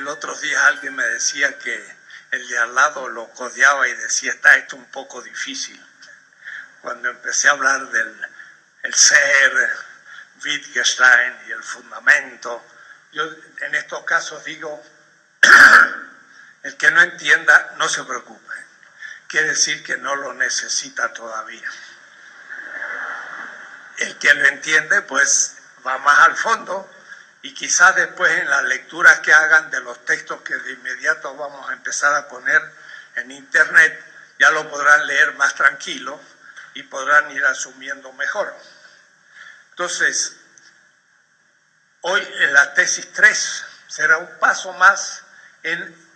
el otro día alguien me decía que el de al lado lo codeaba y decía, está esto un poco difícil. Cuando empecé a hablar del el ser, Wittgenstein y el fundamento, yo en estos casos digo, el que no entienda, no se preocupe. Quiere decir que no lo necesita todavía. El que lo entiende, pues va más al fondo y quizás después en las lecturas que hagan de los textos que de inmediato vamos a empezar a poner en internet, ya lo podrán leer más tranquilo y podrán ir asumiendo mejor. Entonces, hoy en la tesis 3 será un paso más en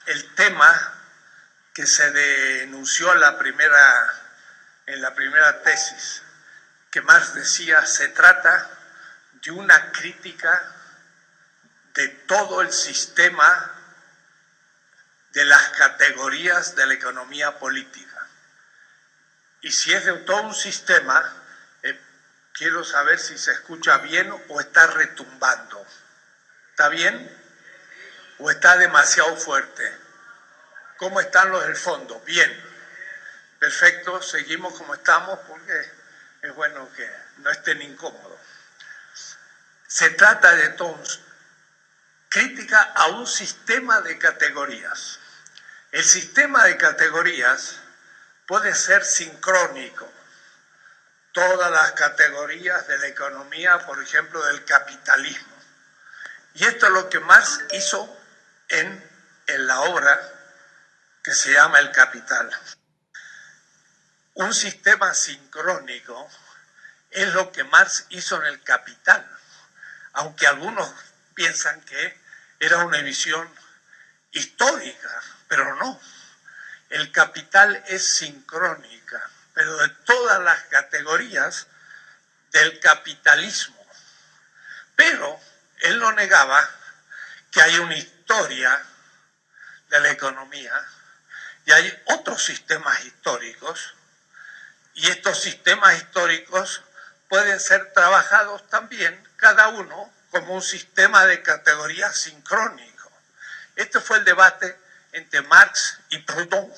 el tema que se denunció en la primera tesis, que Marx decía, se trata de una crítica de todo el sistema de las categorías de la economía política. Y si es de todo un sistema, quiero saber si se escucha bien o está retumbando. ¿Está bien? ¿O está demasiado fuerte? ¿Cómo están los del fondo? Bien. Perfecto, seguimos como estamos porque es bueno que no estén incómodos. Se trata de entonces crítica a un sistema de categorías. El sistema de categorías puede ser sincrónico. Todas las categorías de la economía, por ejemplo, del capitalismo. Y esto es lo que Marx hizo en la obra que se llama El Capital. Un sistema sincrónico es lo que Marx hizo en El Capital, aunque algunos piensan que era una visión histórica, pero no. El Capital es sincrónica, pero de todas las categorías del capitalismo. Pero él no negaba que hay una historia de la economía y hay otros sistemas históricos, y estos sistemas históricos pueden ser trabajados también, cada uno, como un sistema de categorías sincrónico. Este fue el debate entre Marx y Proudhon.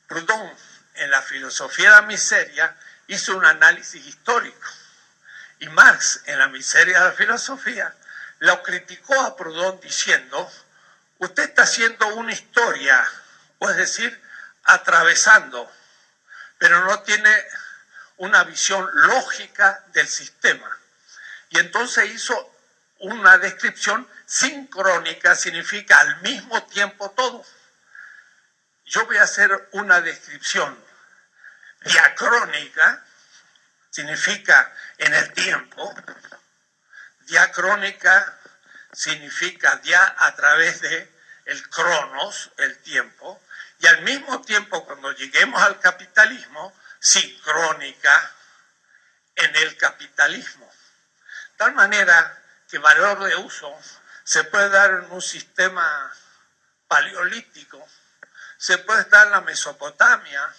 Proudhon, en la filosofía de la miseria, hizo un análisis histórico. Y Marx, en la miseria de la filosofía, lo criticó a Proudhon diciendo, usted está haciendo una historia, o es decir, atravesando, pero no tiene una visión lógica del sistema. Y entonces hizo una descripción sincrónica, significa al mismo tiempo todo. Yo voy a hacer una descripción diacrónica, significa en el tiempo. Diacrónica significa dia a través de el cronos, el tiempo, y al mismo tiempo cuando lleguemos al capitalismo, sincrónica en el capitalismo. De tal manera que valor de uso se puede dar en un sistema paleolítico, se puede dar en la Mesopotamia,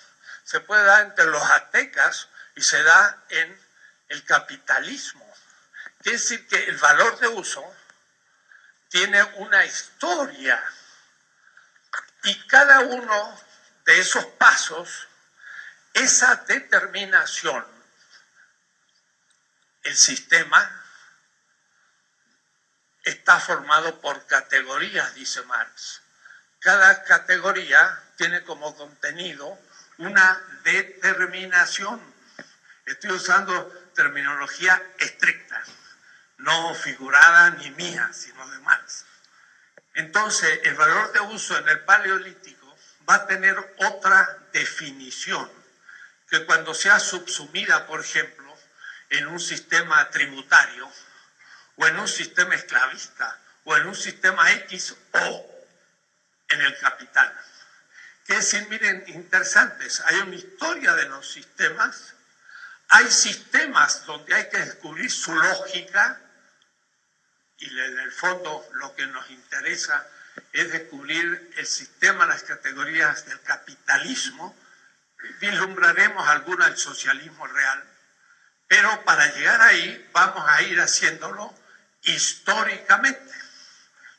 se puede dar entre los aztecas y se da en el capitalismo. Quiere decir que el valor de uso tiene una historia y cada uno de esos pasos, esa determinación, el sistema está formado por categorías, dice Marx. Cada categoría tiene como contenido una determinación. Estoy usando terminología estricta, no figurada ni mía, sino de Marx. Entonces, el valor de uso en el paleolítico va a tener otra definición, que cuando sea subsumida, por ejemplo, en un sistema tributario, o en un sistema esclavista, o en un sistema X, o en el capital. Quiere decir, miren, interesantes, hay una historia de los sistemas, hay sistemas donde hay que descubrir su lógica, y en el fondo lo que nos interesa es descubrir el sistema, las categorías del capitalismo. Vislumbraremos alguna del socialismo real, pero para llegar ahí vamos a ir haciéndolo históricamente.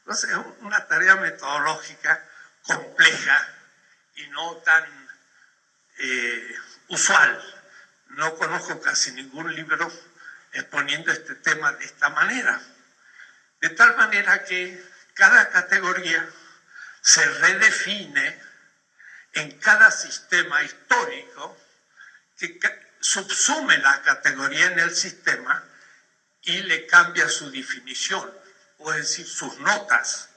Entonces es una tarea metodológica compleja y no tan usual. No conozco casi ningún libro exponiendo este tema de esta manera. De tal manera que cada categoría se redefine en cada sistema histórico que subsume la categoría en el sistema y le cambia su definición, o es decir, sus notas.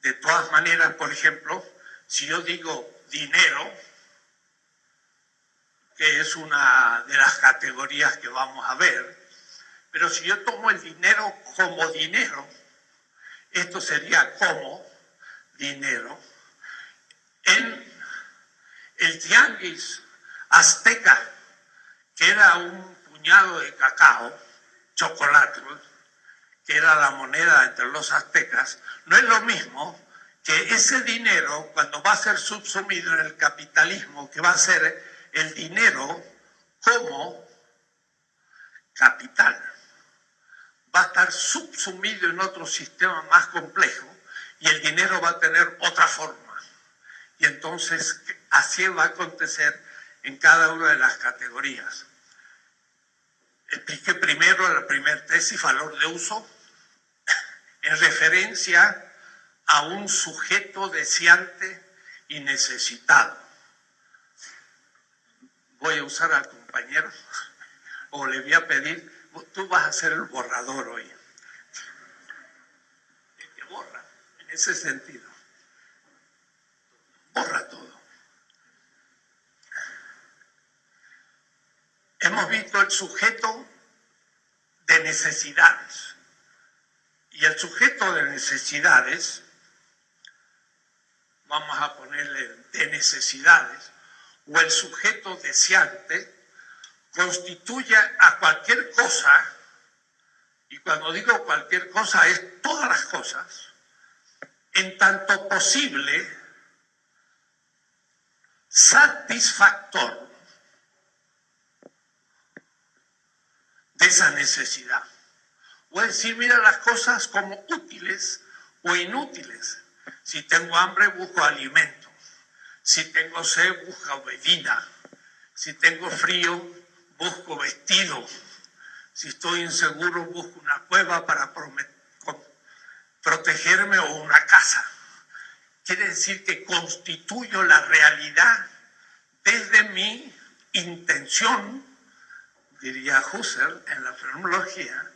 De todas maneras, por ejemplo, si yo digo dinero, que es una de las categorías que vamos a ver, pero si yo tomo el dinero como dinero, esto sería como dinero. En el tianguis azteca, que era un puñado de cacao, chocolate, que era la moneda entre los aztecas, no es lo mismo que ese dinero, cuando va a ser subsumido en el capitalismo, que va a ser el dinero como capital, va a estar subsumido en otro sistema más complejo y el dinero va a tener otra forma. Y entonces así va a acontecer en cada una de las categorías. Expliqué primero la primera tesis, valor de uso, en referencia a un sujeto deseante y necesitado. Voy a usar al compañero o le voy a pedir, tú vas a hacer el borrador hoy. Que borra, en ese sentido. Borra todo. Hemos visto el sujeto de necesidades. Y el sujeto de necesidades, vamos a ponerle de necesidades, o el sujeto deseante, constituye a cualquier cosa, y cuando digo cualquier cosa es todas las cosas, en tanto posible, satisfactor de esa necesidad. O es decir, mira las cosas como útiles o inútiles. Si tengo hambre, busco alimento. Si tengo sed, busco bebida. Si tengo frío, busco vestido. Si estoy inseguro, busco una cueva para protegerme o una casa. Quiere decir que constituyo la realidad desde mi intención, diría Husserl en la fenomenología,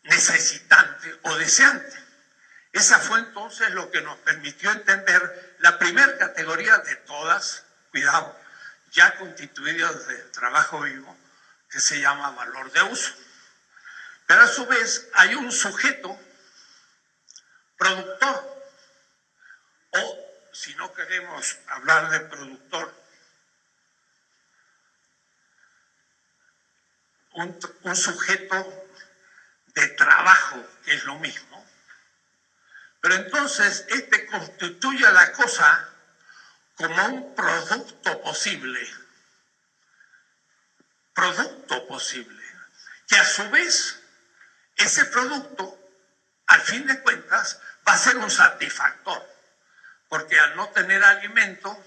necesitante o deseante. Esa fue entonces lo que nos permitió entender la primera categoría de todas, cuidado, ya constituidas de trabajo vivo, que se llama valor de uso. Pero a su vez hay un sujeto productor, o si no queremos hablar de productor, un sujeto de trabajo, que es lo mismo. Pero entonces este constituye a la cosa como un producto posible, que a su vez ese producto, al fin de cuentas, va a ser un satisfactor, porque al no tener alimento,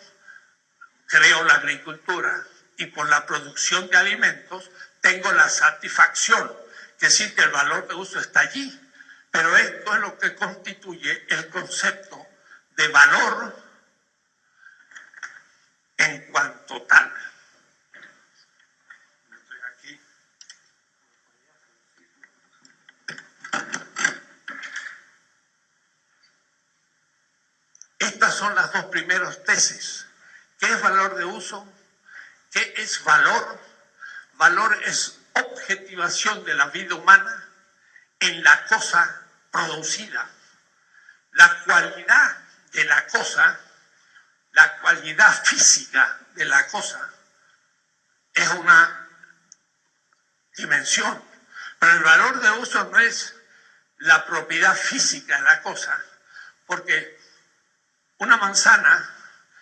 creo la agricultura, y por la producción de alimentos tengo la satisfacción, que decir que el valor de uso está allí, pero esto es lo que constituye el concepto de valor en cuanto tal. Estoy aquí. Estas son las dos primeras tesis. ¿Qué es valor de uso? ¿Qué es valor? Valor es objetivación de la vida humana en la cosa producida. La cualidad de la cosa, la cualidad física de la cosa, es una dimensión. Pero el valor de uso no es la propiedad física de la cosa, porque una manzana,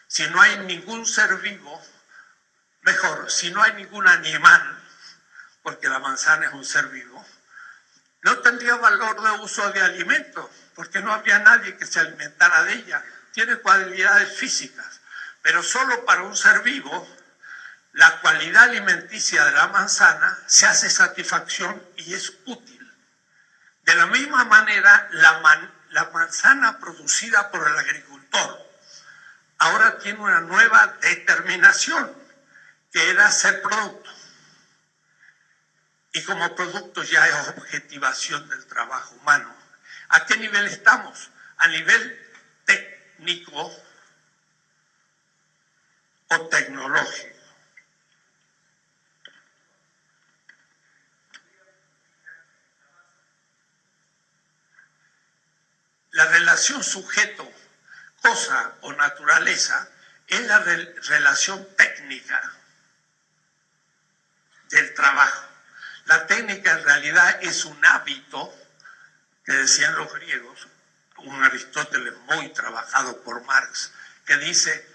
si no hay ningún ser vivo, mejor, si no hay ningún animal, porque la manzana es un ser vivo, no tendría valor de uso de alimento, porque no había nadie que se alimentara de ella. Tiene cualidades físicas, pero solo para un ser vivo, la cualidad alimenticia de la manzana se hace satisfacción y es útil. De la misma manera, la manzana producida por el agricultor ahora tiene una nueva determinación, que era ser producto. Y como producto ya es objetivación del trabajo humano. ¿A qué nivel estamos? A nivel técnico o tecnológico. La relación sujeto, cosa o naturaleza es la relación técnica del trabajo. La técnica en realidad es un hábito que decían los griegos, un Aristóteles muy trabajado por Marx, que dice,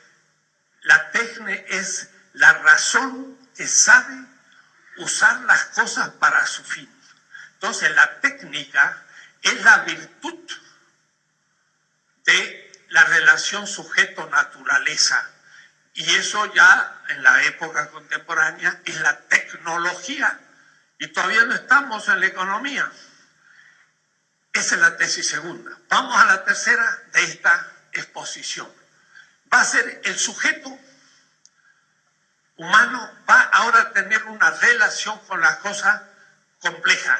la técnica es la razón que sabe usar las cosas para su fin. Entonces la técnica es la virtud de la relación sujeto-naturaleza. Y eso ya en la época contemporánea es la tecnología. Y todavía no estamos en la economía. Esa es la tesis segunda. Vamos a la tercera de esta exposición. Va a ser el sujeto humano, va ahora a tener una relación con la cosa compleja,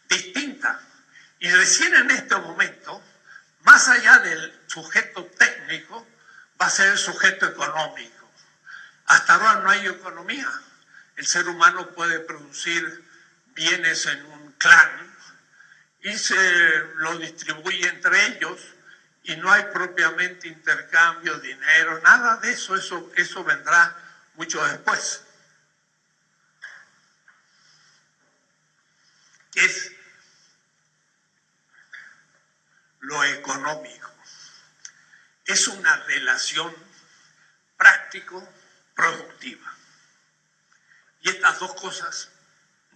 distinta. Y recién en este momento, más allá del sujeto técnico, va a ser el sujeto económico. Hasta ahora no hay economía. El ser humano puede producir bienes en un clan y se lo distribuye entre ellos y no hay propiamente intercambio, dinero, nada de eso. Eso vendrá mucho después. ¿Qué es lo económico? Es una relación práctico-productiva. Y estas dos cosas,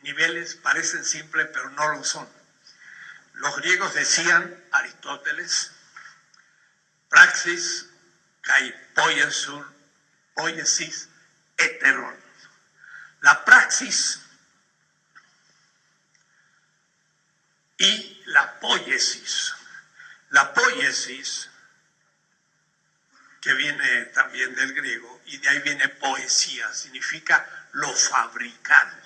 niveles, parecen simples, pero no lo son. Los griegos decían, Aristóteles, praxis kai poiesis heteron. La praxis y la poiesis. La poiesis, que viene también del griego, y de ahí viene poesía, significa lo fabricado.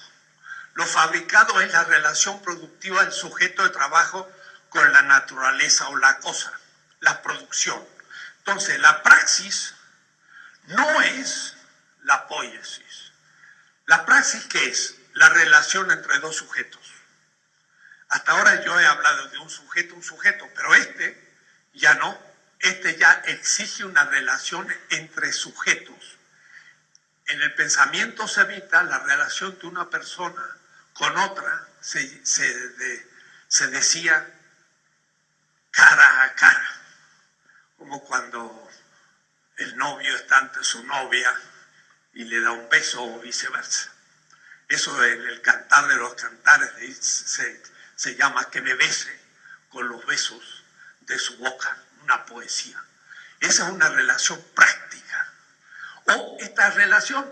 Lo fabricado es la relación productiva del sujeto de trabajo con la naturaleza o la cosa, la producción. Entonces, la praxis no es la poiesis. La praxis, ¿qué es? La relación entre dos sujetos. Hasta ahora yo he hablado de un sujeto, pero este ya no. Este ya exige una relación entre sujetos. En el pensamiento semita, la relación de una persona con otra se decía cara a cara, como cuando el novio está ante su novia y le da un beso o viceversa. Eso en el cantar de los cantares se llama que me bese con los besos de su boca, una poesía. Esa es una relación práctica. O esta relación,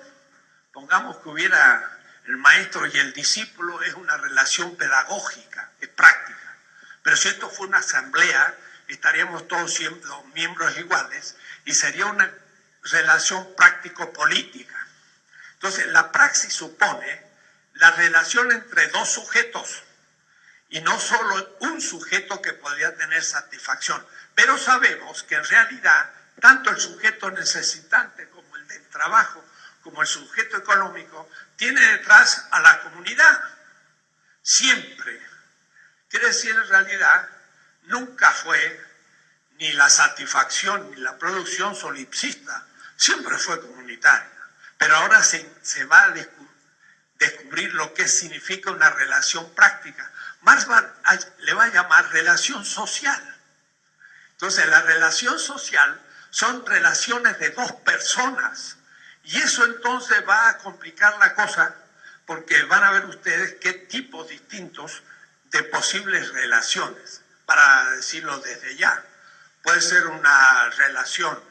pongamos que hubiera el maestro y el discípulo, es una relación pedagógica, es práctica. Pero si esto fue una asamblea, estaríamos todos siendo miembros iguales y sería una relación práctico-política. Entonces, la praxis supone la relación entre dos sujetos y no solo un sujeto que podría tener satisfacción. Pero sabemos que en realidad, tanto el sujeto necesitante como el del trabajo, como el sujeto económico, tiene detrás a la comunidad. Siempre. Quiere decir, en realidad, nunca fue ni la satisfacción ni la producción solipsista. Siempre fue comunitaria. Pero ahora se va a descubrir lo que significa una relación práctica. Marx le va a llamar relación social. Entonces, la relación social son relaciones de dos personas. Y eso entonces va a complicar la cosa, porque van a ver ustedes qué tipos distintos de posibles relaciones. para decirlo desde ya. Puede ser una relación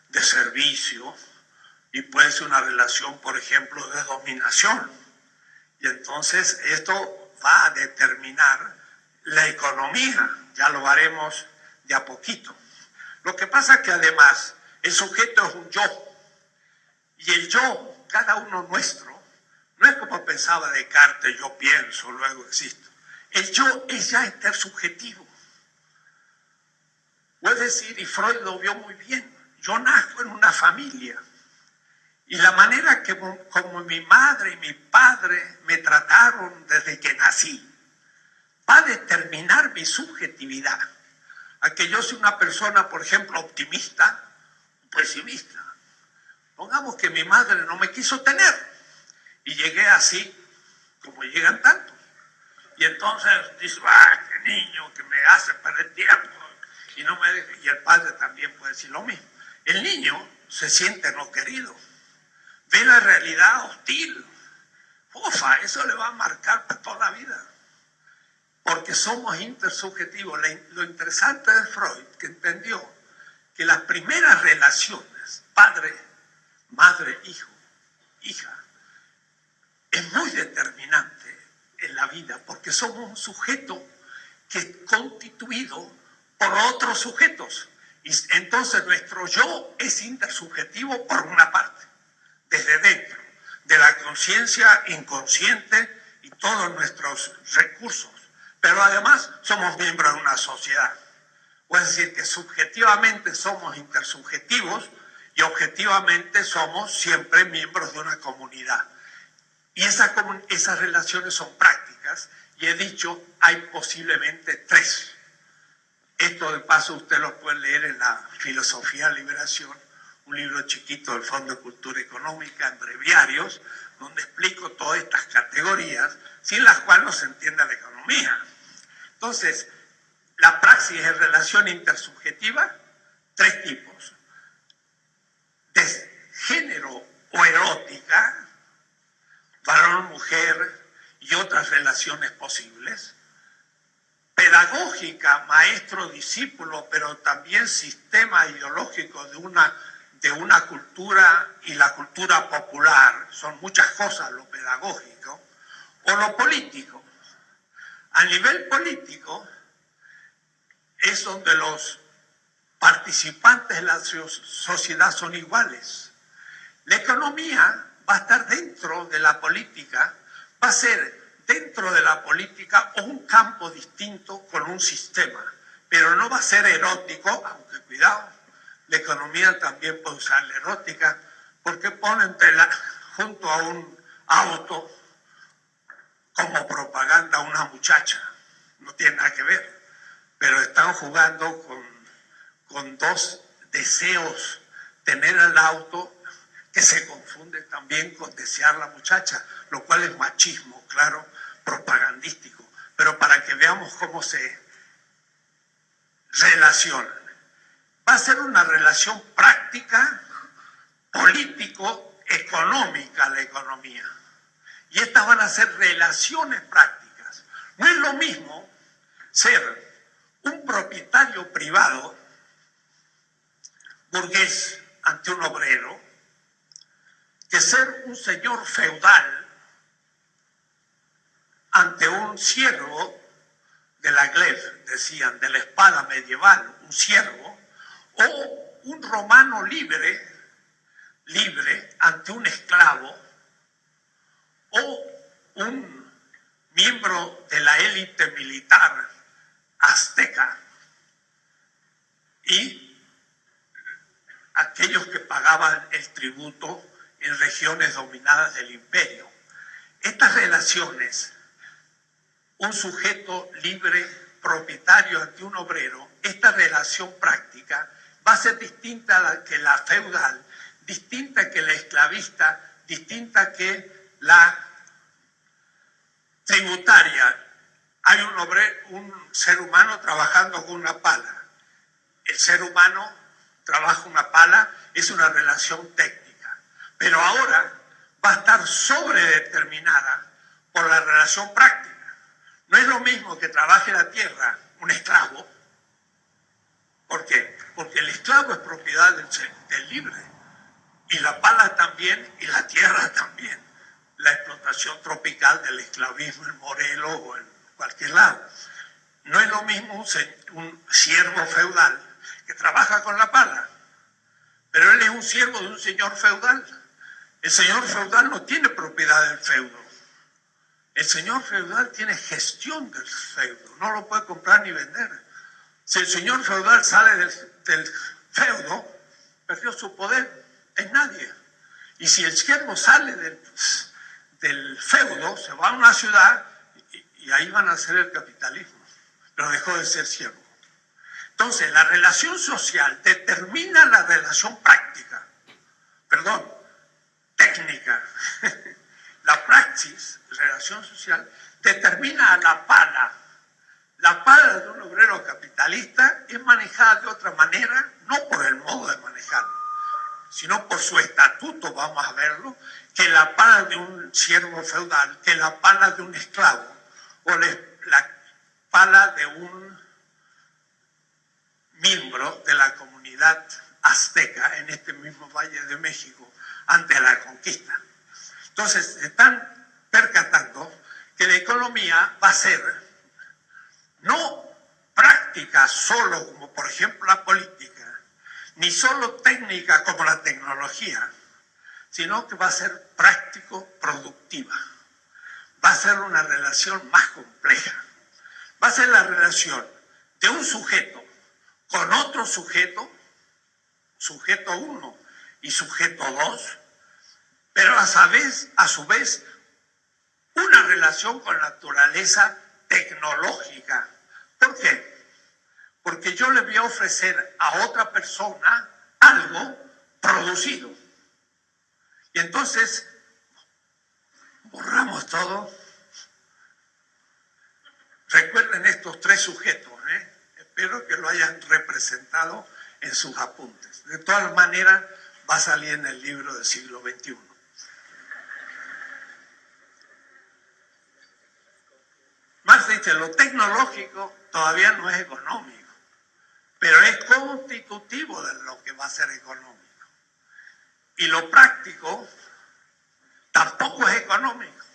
de servicio y puede ser una relación, por ejemplo, de dominación. Y entonces esto va a determinar la economía, ya lo haremos de a poquito. Lo que pasa es que además el sujeto es un yo, y el yo, cada uno nuestro, no es como pensaba Descartes, yo pienso, luego existo. El yo es ya intersubjetivo. Es decir, y Freud lo vio muy bien, yo nazco en una familia, y la manera que como mi madre y mi padre me trataron desde que nací, va a determinar mi subjetividad. A que yo soy una persona, por ejemplo, optimista o pesimista. Pongamos que mi madre no me quiso tener y llegué así, como llegan tantos. Y entonces dice, qué niño que me hace perder tiempo y no me deja. Y el padre también puede decir lo mismo. El niño se siente no querido, ve la realidad hostil. Ufa, eso le va a marcar para toda la vida. Porque somos intersubjetivos. Lo interesante de Freud, que entendió que las primeras relaciones, padre, madre, hijo, hija, es muy determinante en la vida, porque somos un sujeto que es constituido por otros sujetos. Y entonces nuestro yo es intersubjetivo por una parte, desde dentro, de la conciencia inconsciente y todos nuestros recursos. Pero además somos miembros de una sociedad. Es decir, que subjetivamente somos intersubjetivos y objetivamente somos siempre miembros de una comunidad. Y esas relaciones son prácticas, y he dicho, hay posiblemente 3. Esto de paso usted lo puede leer en la Filosofía de Liberación, un libro chiquito del Fondo de Cultura Económica, en breviarios, donde explico todas estas categorías, sin las cuales no se entiende la economía. Entonces, la praxis de relación intersubjetiva, 3 tipos. De género o erótica, varón, mujer y otras relaciones posibles. Pedagógica, maestro-discípulo, pero también sistema ideológico de una cultura y la cultura popular. Son muchas cosas lo pedagógico. O lo político. A nivel político es donde los participantes de la sociedad son iguales. La economía va a estar dentro de la política, va a ser dentro de la política un campo distinto con un sistema, pero no va a ser erótico, aunque cuidado, la economía también puede usar la erótica, porque ponen junto a un auto como propaganda a una muchacha, no tiene nada que ver, pero están jugando con 2 deseos, tener el auto, que se confunde también con desear la muchacha, lo cual es machismo, claro, propagandístico, pero para que veamos cómo se relacionan. Va a ser una relación práctica, político-económica la economía. Y estas van a ser relaciones prácticas. No es lo mismo ser un propietario privado, burgués, ante un obrero, que ser un señor feudal ante un siervo de la glef, decían, de la espada medieval, un siervo, o un romano libre ante un esclavo, o un miembro de la élite militar azteca, y aquellos que pagaban el tributo en regiones dominadas del imperio. Estas relaciones, un sujeto libre, propietario ante un obrero, esta relación práctica va a ser distinta que la feudal, distinta que la esclavista, distinta que la tributaria. Hay un ser humano trabajando con una pala. El ser humano trabaja una pala, es una relación técnica. Pero ahora va a estar sobredeterminada por la relación práctica. No es lo mismo que trabaje la tierra un esclavo. ¿Por qué? Porque el esclavo es propiedad del libre. Y la pala también, y la tierra también. La explotación tropical del esclavismo en Morelos o en cualquier lado. No es lo mismo un siervo feudal que trabaja con la pala, pero él es un siervo de un señor feudal. El señor feudal no tiene propiedad del feudo. El señor feudal tiene gestión del feudo, no lo puede comprar ni vender. Si el señor feudal sale del feudo, perdió su poder, es nadie. Y si el siervo sale del feudo, se va a una ciudad y ahí van a hacer el capitalismo, pero dejó de ser siervo. Entonces, la relación social determina la relación práctica, técnica. La praxis, relación social, determina a la pala. La pala de un obrero capitalista es manejada de otra manera, no por el modo de manejarlo, sino por su estatuto, vamos a verlo, que la pala de un siervo feudal, que la pala de un esclavo, o la pala de un miembro de la comunidad azteca en este mismo Valle de México antes de la conquista. Entonces, se están percatando que la economía va a ser no práctica solo como por ejemplo la política, ni solo técnica como la tecnología, sino que va a ser práctico-productiva. Va a ser una relación más compleja. Va a ser la relación de un sujeto con otro sujeto, sujeto 1 y sujeto 2, pero a su vez, una relación con la naturaleza tecnológica. ¿Por qué? Porque yo le voy a ofrecer a otra persona algo producido. Y entonces, borramos todo. Recuerden estos tres sujetos, Espero que lo hayan representado en sus apuntes. De todas maneras, va a salir en el libro del siglo XXI. Marx dice, lo tecnológico todavía no es económico, pero es constitutivo de lo que va a ser económico. Y lo práctico tampoco es económico,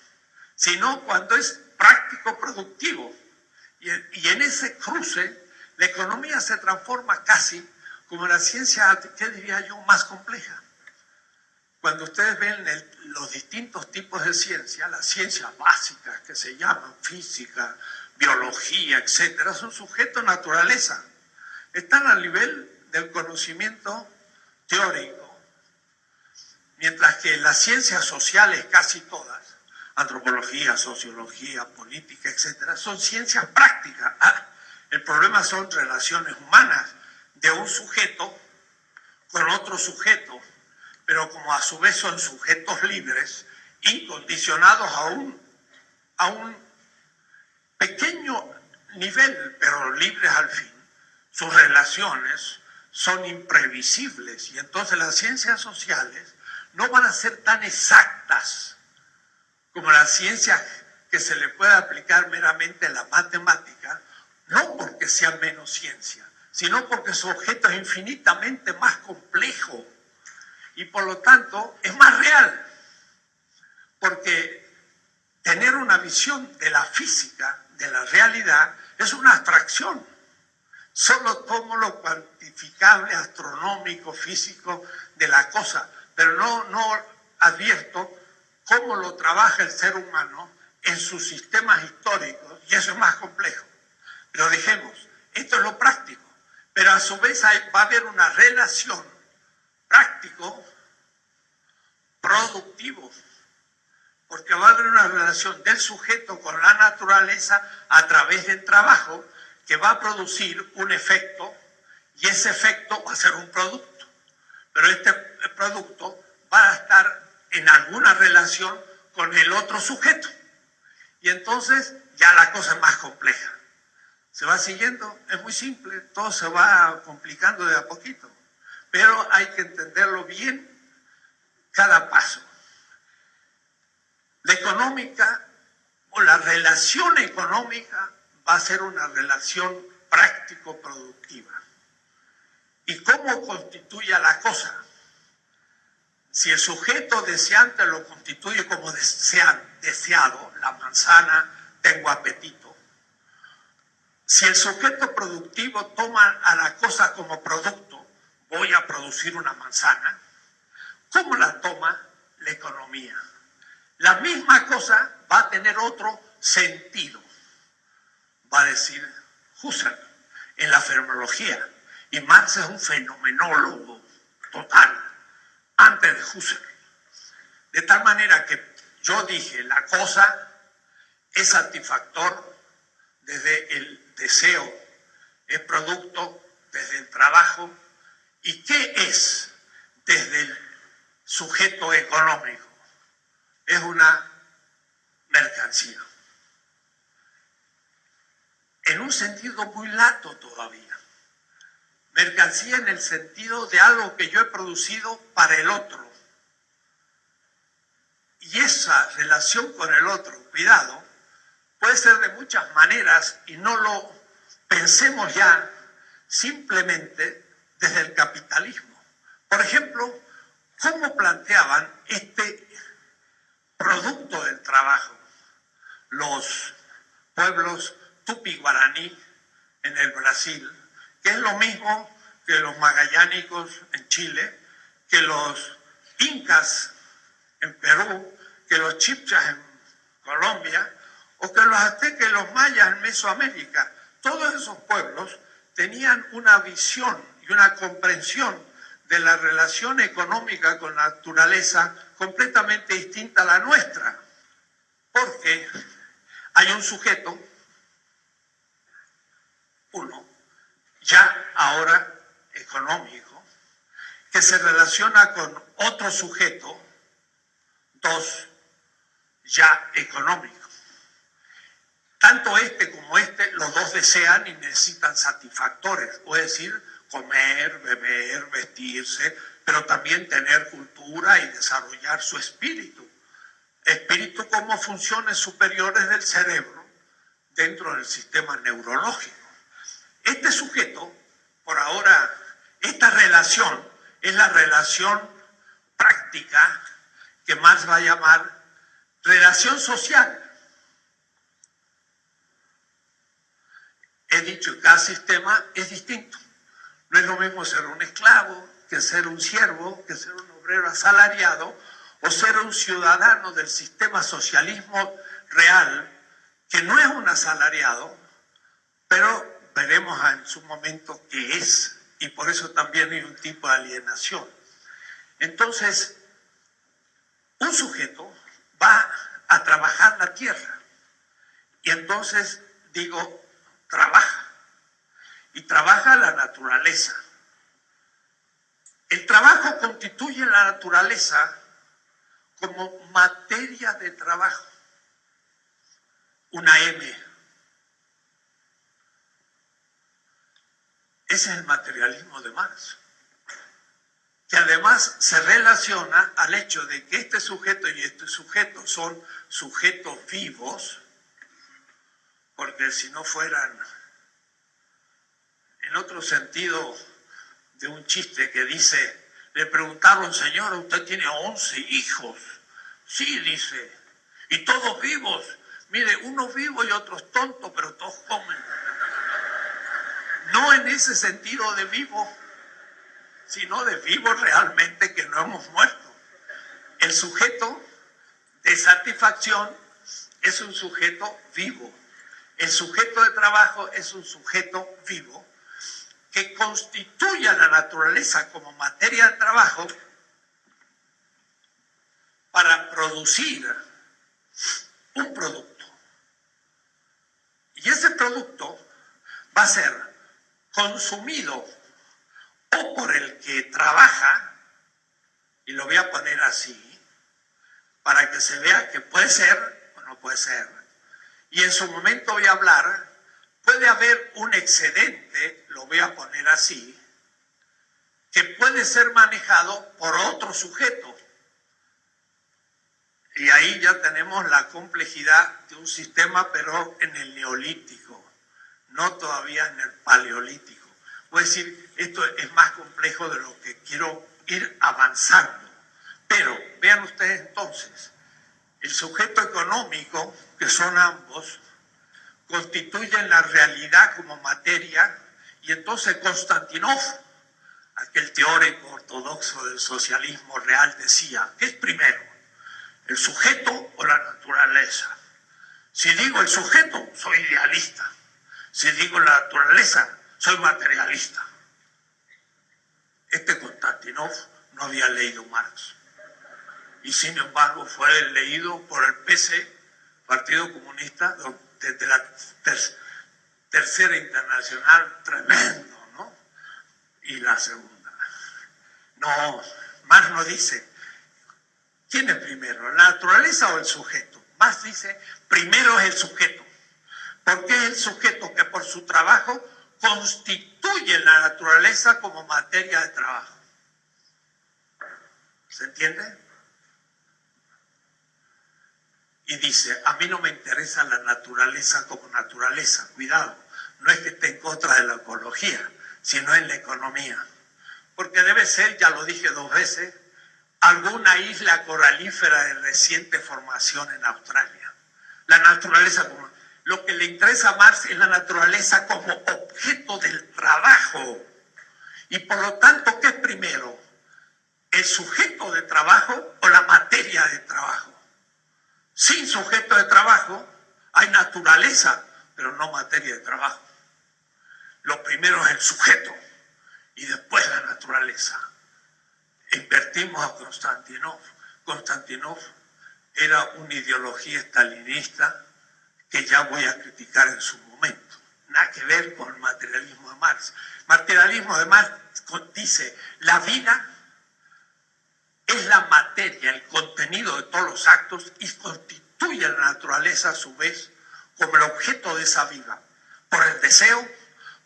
sino cuando es práctico productivo. Y en ese cruce, la economía se transforma casi como la ciencia, ¿qué diría yo?, más compleja. Cuando ustedes ven los distintos tipos de ciencia, las ciencias básicas que se llaman física, biología, etcétera, son sujetos de naturaleza. Están al nivel del conocimiento teórico, mientras que las ciencias sociales, casi todas, antropología, sociología, política, etcétera, son ciencias prácticas. El problema son relaciones humanas de un sujeto con otro sujeto, pero como a su vez son sujetos libres, incondicionados a un pequeño nivel, pero libres al fin. Sus relaciones son imprevisibles y entonces las ciencias sociales no van a ser tan exactas como las ciencias que se le puede aplicar meramente a la matemática, no porque sea menos ciencia, sino porque su objeto es infinitamente más complejo y por lo tanto es más real, porque tener una visión de la física, de la realidad, es una abstracción. Solo tomo lo cuantificable, astronómico, físico de la cosa, pero no advierto cómo lo trabaja el ser humano en sus sistemas históricos, y eso es más complejo. Pero dejemos, esto es lo práctico, pero a su vez va a haber una relación práctico-productivo, porque va a haber una relación del sujeto con la naturaleza a través del trabajo que va a producir un efecto, y ese efecto va a ser un producto, pero este producto va a estar en alguna relación con el otro sujeto, y entonces ya la cosa es más compleja. ¿Se va siguiendo? Es muy simple, todo se va complicando de a poquito, pero hay que entenderlo bien cada paso. La económica o la relación económica va a ser una relación práctico-productiva. ¿Y cómo constituye a la cosa? Si el sujeto deseante lo constituye como deseado, la manzana, tengo apetito. Si el sujeto productivo toma a la cosa como producto, voy a producir una manzana, ¿cómo la toma la economía? La misma cosa va a tener otro sentido, va a decir Husserl en la fenomenología, y Marx es un fenomenólogo total, antes de Husserl. De tal manera que yo dije, la cosa es satisfactor desde el deseo, es producto desde el trabajo. ¿Y qué es desde el sujeto económico? Es una mercancía. En un sentido muy lato todavía. Mercancía en el sentido de algo que yo he producido para el otro. Y esa relación con el otro, cuidado, puede ser de muchas maneras y no lo pensemos ya simplemente desde el capitalismo. Por ejemplo, ¿cómo planteaban este producto del trabajo los pueblos tupi-guaraní en el Brasil, que es lo mismo que los magallánicos en Chile, que los incas en Perú, que los chipchas en Colombia, o que los aztecas y los mayas en Mesoamérica? Todos esos pueblos tenían una visión y una comprensión de la relación económica con la naturaleza completamente distinta a la nuestra, porque hay un sujeto, uno, ya ahora económico, que se relaciona con otro sujeto, dos, ya económico. Tanto este como este, los dos desean y necesitan satisfactores, es decir, comer, beber, vestirse, pero también tener cultura y desarrollar su espíritu. Espíritu como funciones superiores del cerebro dentro del sistema neurológico. Este sujeto, por ahora, esta relación es la relación práctica que Marx va a llamar relación social. He dicho que cada sistema es distinto. No es lo mismo ser un esclavo que ser un siervo, que ser un obrero asalariado o ser un ciudadano del sistema socialismo real, que no es un asalariado, pero veremos en su momento qué es, y por eso también hay un tipo de alienación. Entonces, un sujeto va a trabajar la tierra, y entonces digo, trabaja, y trabaja la naturaleza. El trabajo constituye la naturaleza como materia de trabajo, una M. Ese es el materialismo de Marx, que además se relaciona al hecho de que este sujeto y este sujeto son sujetos vivos, porque si no fueran, en otro sentido de un chiste que dice, le preguntaron, señora, usted tiene 11 hijos. Sí, dice, y todos vivos. Mire, unos vivos y otros tontos, pero todos comen. No en ese sentido de vivo, sino de vivo realmente que no hemos muerto. El sujeto de satisfacción es un sujeto vivo. El sujeto de trabajo es un sujeto vivo que constituye a la naturaleza como materia de trabajo para producir un producto. Y ese producto va a ser consumido o por el que trabaja, y lo voy a poner así, para que se vea que puede ser o no puede ser. Y en su momento voy a hablar, puede haber un excedente, lo voy a poner así, que puede ser manejado por otro sujeto. Y ahí ya tenemos la complejidad de un sistema, pero en el neolítico, no todavía en el Paleolítico. Voy a decir, esto es más complejo de lo que quiero ir avanzando. Pero vean ustedes entonces, el sujeto económico, que son ambos, constituyen la realidad como materia, y entonces Konstantinov, aquel teórico ortodoxo del socialismo real, decía, ¿qué es primero? ¿El sujeto o la naturaleza? Si digo el sujeto, soy idealista. Si digo la naturaleza, soy materialista. Este Konstantinov no había leído Marx. Y sin embargo fue leído por el PC, Partido Comunista, desde la Tercera Internacional, tremendo, ¿no? Y la segunda. No, Marx no dice, ¿quién es primero, la naturaleza o el sujeto? Marx dice, primero es el sujeto, porque es el sujeto que por su trabajo constituye la naturaleza como materia de trabajo. ¿Se entiende? Y dice, a mí no me interesa la naturaleza como naturaleza, cuidado, no es que esté en contra de la ecología, sino en la economía. Porque debe ser, ya lo dije 2 veces, alguna isla coralífera de reciente formación en Australia. La naturaleza como... Lo que le interesa a Marx es la naturaleza como objeto del trabajo. Y por lo tanto, ¿qué es primero? ¿El sujeto de trabajo o la materia de trabajo? Sin sujeto de trabajo hay naturaleza, pero no materia de trabajo. Lo primero es el sujeto y después la naturaleza. Invertimos a Konstantinov. Konstantinov era una ideología estalinista que ya voy a criticar en su momento. Nada que ver con el materialismo de Marx. El materialismo de Marx dice, la vida es la materia, el contenido de todos los actos y constituye la naturaleza a su vez como el objeto de esa vida, por el deseo,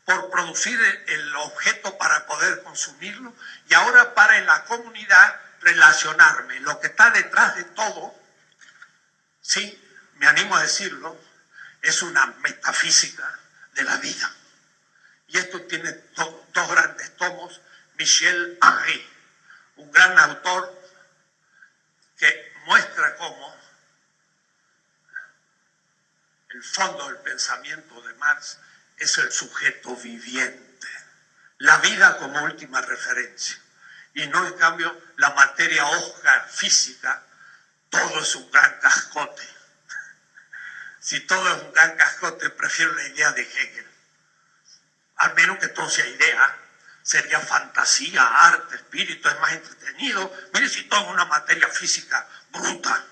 por producir el objeto para poder consumirlo y ahora para en la comunidad relacionarme. Lo que está detrás de todo, sí, me animo a decirlo, es una metafísica de la vida. Y esto tiene 2 grandes tomos, Michel Henry, un gran autor que muestra cómo el fondo del pensamiento de Marx es el sujeto viviente, la vida como última referencia, y no en cambio la materia osca física, todo es un gran cascote. Si todo es un gran cascote, prefiero la idea de Hegel. Al menos que todo sea idea, sería fantasía, arte, espíritu, es más entretenido. Mire si todo es una materia física bruta.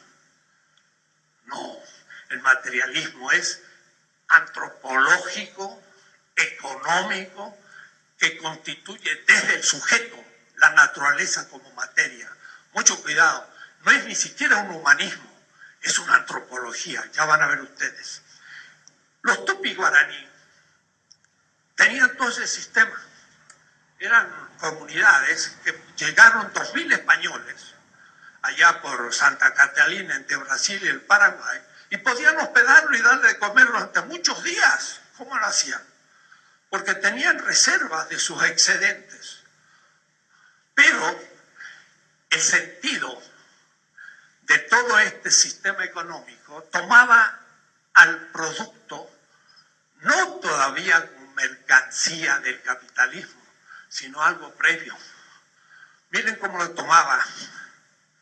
No, el materialismo es antropológico, económico, que constituye desde el sujeto la naturaleza como materia. Mucho cuidado, no es ni siquiera un humanismo, es una antropología, ya van a ver ustedes. Los tupi guaraní tenían todo ese sistema. Eran comunidades que llegaron 2.000 españoles allá por Santa Catalina, entre Brasil y el Paraguay, y podían hospedarlo y darle de comer durante muchos días. ¿Cómo lo hacían? Porque tenían reservas de sus excedentes. Pero el sentido de todo este sistema económico tomaba al producto no todavía como mercancía del capitalismo, sino algo previo. Miren cómo lo tomaba.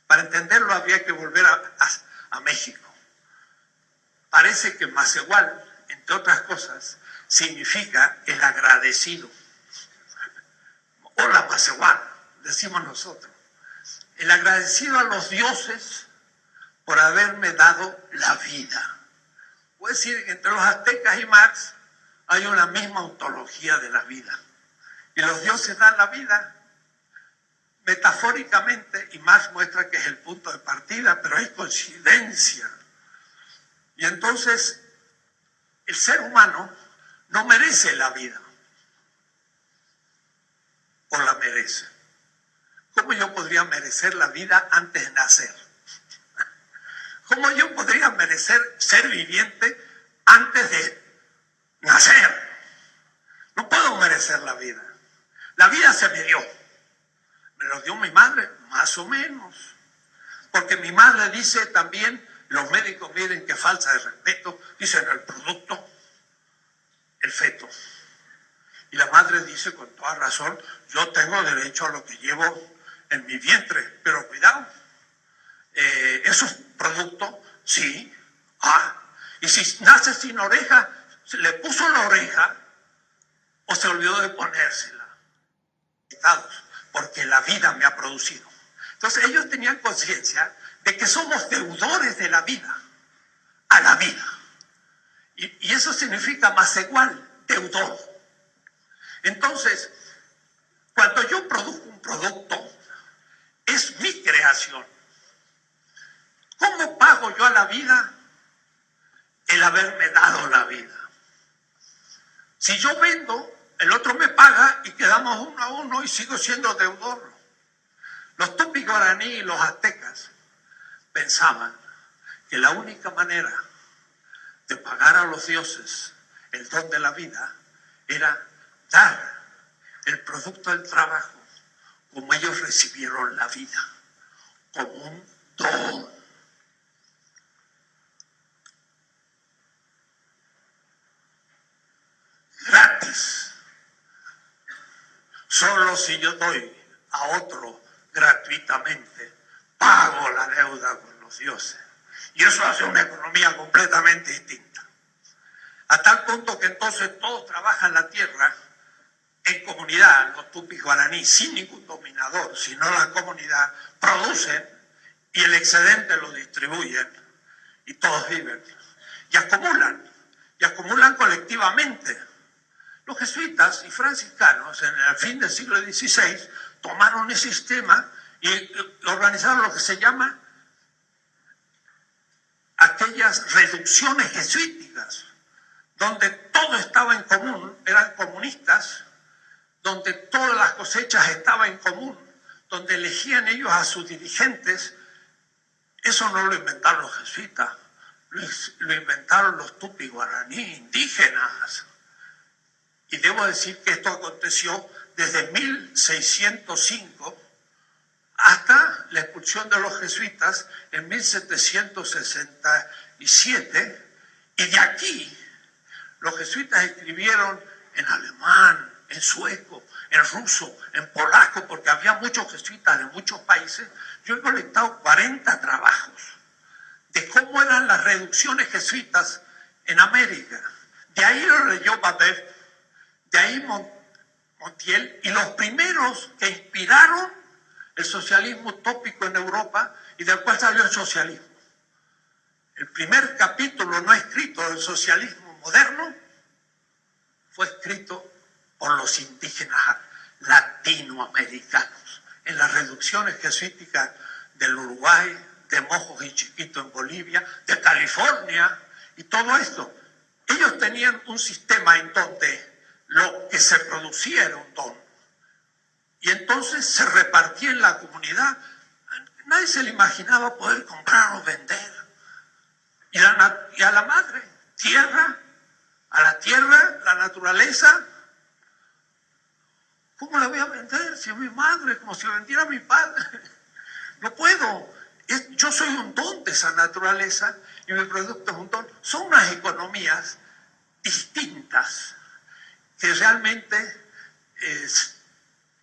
Para entenderlo había que volver a México. Parece que Macehual, entre otras cosas, significa el agradecido. Hola Macehual, decimos nosotros. El agradecido a los dioses por haberme dado la vida. Puedo decir que entre los aztecas y Marx hay una misma ontología de la vida. Y los dioses dan la vida metafóricamente, y Marx muestra que es el punto de partida, pero es coincidencia. Y entonces el ser humano no merece la vida, o la merece. ¿Cómo yo podría merecer la vida antes de nacer? ¿Cómo yo podría merecer ser viviente antes de nacer? puede ser la vida. La vida se me dio. ¿Me lo dio mi madre? Más o menos. Porque mi madre dice también, los médicos miren qué falta de respeto, dicen el producto, el feto. Y la madre dice con toda razón, yo tengo derecho a lo que llevo en mi vientre, pero cuidado, esos productos, sí, y si nace sin oreja, se le puso la oreja o se olvidó de ponérsela. Porque la vida me ha producido. Entonces ellos tenían conciencia de que somos deudores de la vida, a la vida. Y eso significa más igual, deudor. Entonces, cuando yo produzco un producto, es mi creación. ¿Cómo pago yo a la vida? El haberme dado la vida. Si yo vendo, el otro me paga y quedamos 1-1 y sigo siendo deudor. Los tupí guaraní y los aztecas pensaban que la única manera de pagar a los dioses el don de la vida era dar el producto del trabajo como ellos recibieron la vida, como un don. Gratis. Solo si yo doy a otro gratuitamente, pago la deuda con los dioses. Y eso hace una economía completamente distinta. A tal punto que entonces todos trabajan la tierra en comunidad, los tupis guaraní, sin ningún dominador, sino la comunidad, producen y el excedente lo distribuyen y todos viven. Y acumulan colectivamente. Los jesuitas y franciscanos en el fin del siglo XVI tomaron ese sistema y organizaron lo que se llama aquellas reducciones jesuíticas, donde todo estaba en común, eran comunistas, donde todas las cosechas estaban en común, donde elegían ellos a sus dirigentes. Eso no lo inventaron los jesuitas, lo inventaron los tupí guaraní indígenas. Y debo decir que esto aconteció desde 1605 hasta la expulsión de los jesuitas en 1767. Y de aquí los jesuitas escribieron en alemán, en sueco, en ruso, en polaco, porque había muchos jesuitas de muchos países. Yo he colectado 40 trabajos de cómo eran las reducciones jesuitas en América. De ahí lo leyó Babel, de ahí Montiel, y los primeros que inspiraron el socialismo utópico en Europa y del cual salió el socialismo. El primer capítulo no escrito del socialismo moderno fue escrito por los indígenas latinoamericanos en las reducciones jesuíticas del Uruguay, de Mojos y Chiquito en Bolivia, de California y todo esto. Ellos tenían un sistema en donde lo que se producía era un don. Y entonces se repartía en la comunidad. Nadie se le imaginaba poder comprar o vender. Y a la madre, tierra, a la tierra, la naturaleza. ¿Cómo la voy a vender si es mi madre? Como si vendiera a mi padre. No puedo. Yo soy un don de esa naturaleza y mi producto es un don. Son unas economías distintas que realmente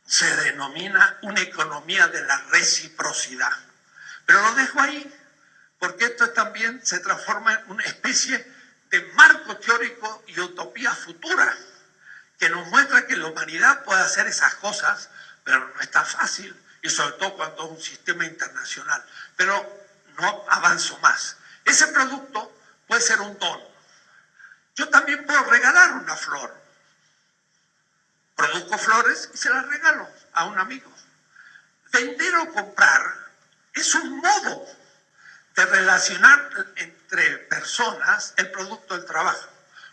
se denomina una economía de la reciprocidad. Pero lo dejo ahí, porque esto también se transforma en una especie de marco teórico y utopía futura, que nos muestra que la humanidad puede hacer esas cosas, pero no está fácil, y sobre todo cuando es un sistema internacional. Pero no avanzo más. Ese producto puede ser un don. Yo también puedo regalar una flor. Produzco flores y se las regalo a un amigo. Vender o comprar es un modo de relacionar entre personas el producto del trabajo.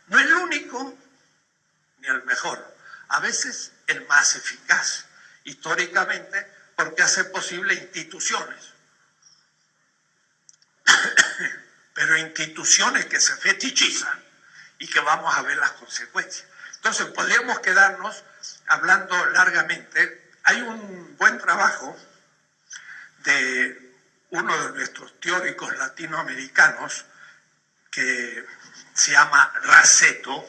No el único ni el mejor, a veces el más eficaz, históricamente, porque hace posible instituciones. Pero instituciones que se fetichizan y que vamos a ver las consecuencias. Entonces podríamos quedarnos hablando largamente, hay un buen trabajo de uno de nuestros teóricos latinoamericanos que se llama Raceto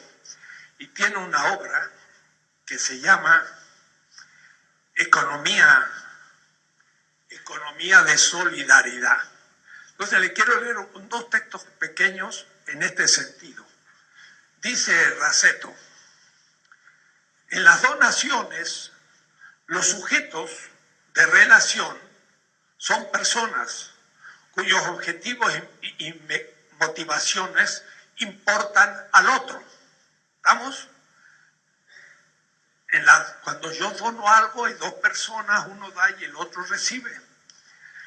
y tiene una obra que se llama Economía de Solidaridad. Entonces le quiero leer dos textos pequeños en este sentido. Dice Raceto: en las donaciones, los sujetos de relación son personas cuyos objetivos y motivaciones importan al otro. ¿Estamos? Cuando yo dono algo, hay dos personas, uno da y el otro recibe,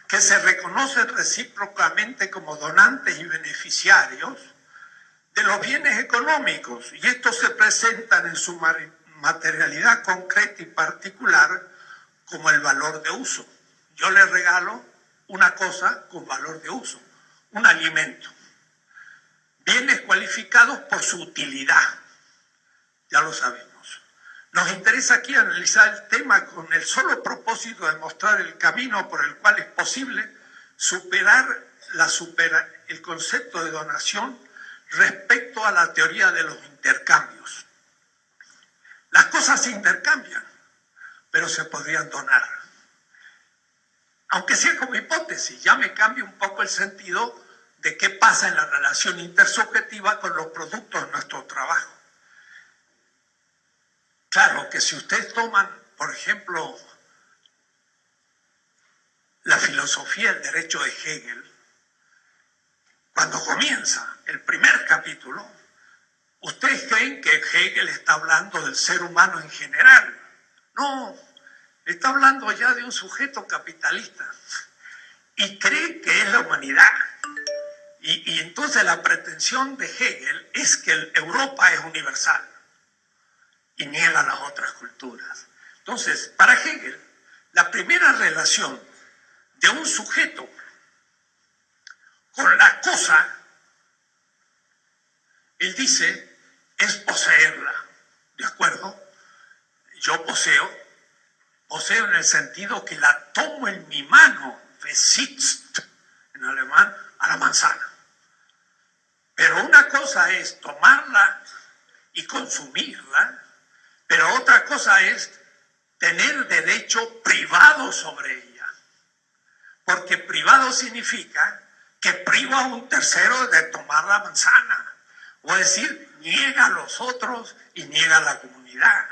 que se reconocen recíprocamente como donantes y beneficiarios de los bienes económicos, y estos se presentan en su materialidad concreta y particular como el valor de uso. Yo le regalo una cosa con valor de uso, un alimento. Bienes cualificados por su utilidad, ya lo sabemos. Nos interesa aquí analizar el tema con el solo propósito de mostrar el camino por el cual es posible superar el concepto de donación respecto a la teoría de los intercambios. Las cosas se intercambian, pero se podrían donar. Aunque sea como hipótesis, ya me cambia un poco el sentido de qué pasa en la relación intersubjetiva con los productos de nuestro trabajo. Claro que si ustedes toman, por ejemplo, la filosofía del derecho de Hegel, cuando comienza el primer capítulo, ustedes creen que Hegel está hablando del ser humano en general. No, está hablando ya de un sujeto capitalista y cree que es la humanidad. Y entonces la pretensión de Hegel es que Europa es universal y niega las otras culturas. Entonces, para Hegel, la primera relación de un sujeto con la cosa, él dice, es poseerla. ¿De acuerdo? Yo poseo en el sentido que la tomo en mi mano, besitzt, en alemán, a la manzana. Pero una cosa es tomarla y consumirla, pero otra cosa es tener derecho privado sobre ella. Porque privado significa que priva a un tercero de tomar la manzana. O decir, niega a los otros y niega a la comunidad.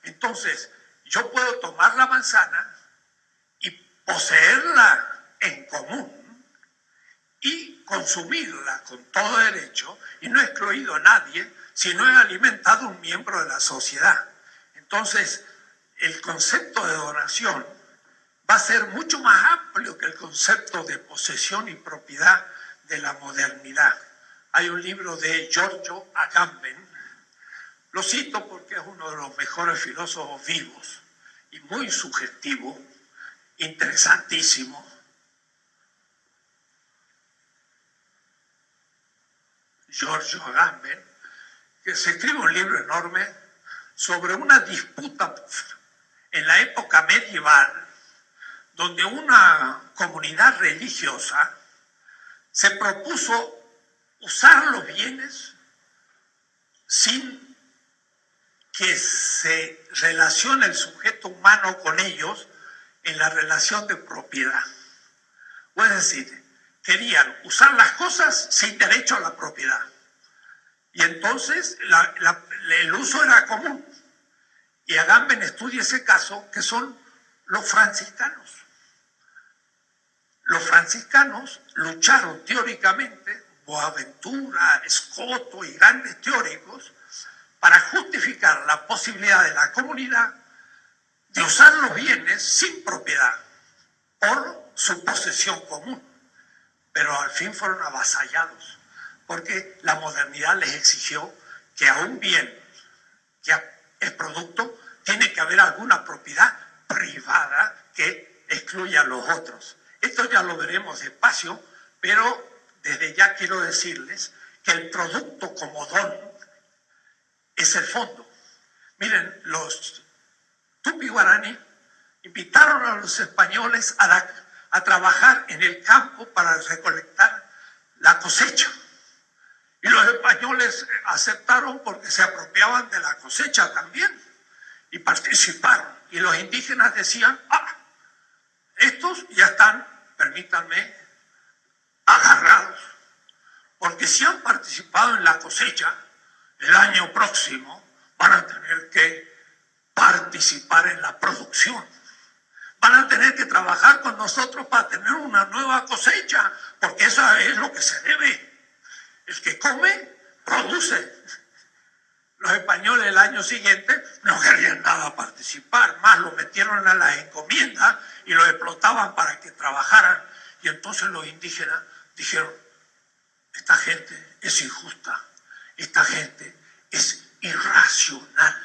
Entonces, yo puedo tomar la manzana y poseerla en común y consumirla con todo derecho, y no he excluido a nadie, sino he alimentado a un miembro de la sociedad. Entonces, el concepto de donación va a ser mucho más amplio que el concepto de posesión y propiedad de la modernidad. Hay un libro de Giorgio Agamben, lo cito porque es uno de los mejores filósofos vivos y muy sugestivo, interesantísimo. Giorgio Agamben, que se escribe un libro enorme sobre una disputa en la época medieval, donde una comunidad religiosa se propuso usar los bienes sin que se relacione el sujeto humano con ellos en la relación de propiedad. O es decir, querían usar las cosas sin derecho a la propiedad. Y entonces el uso era común. Y Agamben estudia ese caso, que son los franciscanos. Los franciscanos lucharon teóricamente, Boaventura, Escoto y grandes teóricos, para justificar la posibilidad de la comunidad de usar los bienes sin propiedad por su posesión común. Pero al fin fueron avasallados, porque la modernidad les exigió que a un bien que es producto tiene que haber alguna propiedad privada que excluya a los otros. Esto ya lo veremos despacio, pero desde ya quiero decirles que el producto como don es el fondo. Miren, los Tupi-Guaraní invitaron a los españoles a trabajar en el campo para recolectar la cosecha. Y los españoles aceptaron porque se apropiaban de la cosecha también y participaron. Y los indígenas decían, estos ya están, permítanme, agarrados. Porque si han participado en la cosecha, el año próximo van a tener que participar en la producción. Van a tener que trabajar con nosotros para tener una nueva cosecha, porque eso es lo que se debe. El que come, produce. Los españoles el año siguiente no querían nada participar, más lo metieron a las encomiendas y lo explotaban para que trabajaran. Y entonces los indígenas dijeron, esta gente es injusta, esta gente es irracional.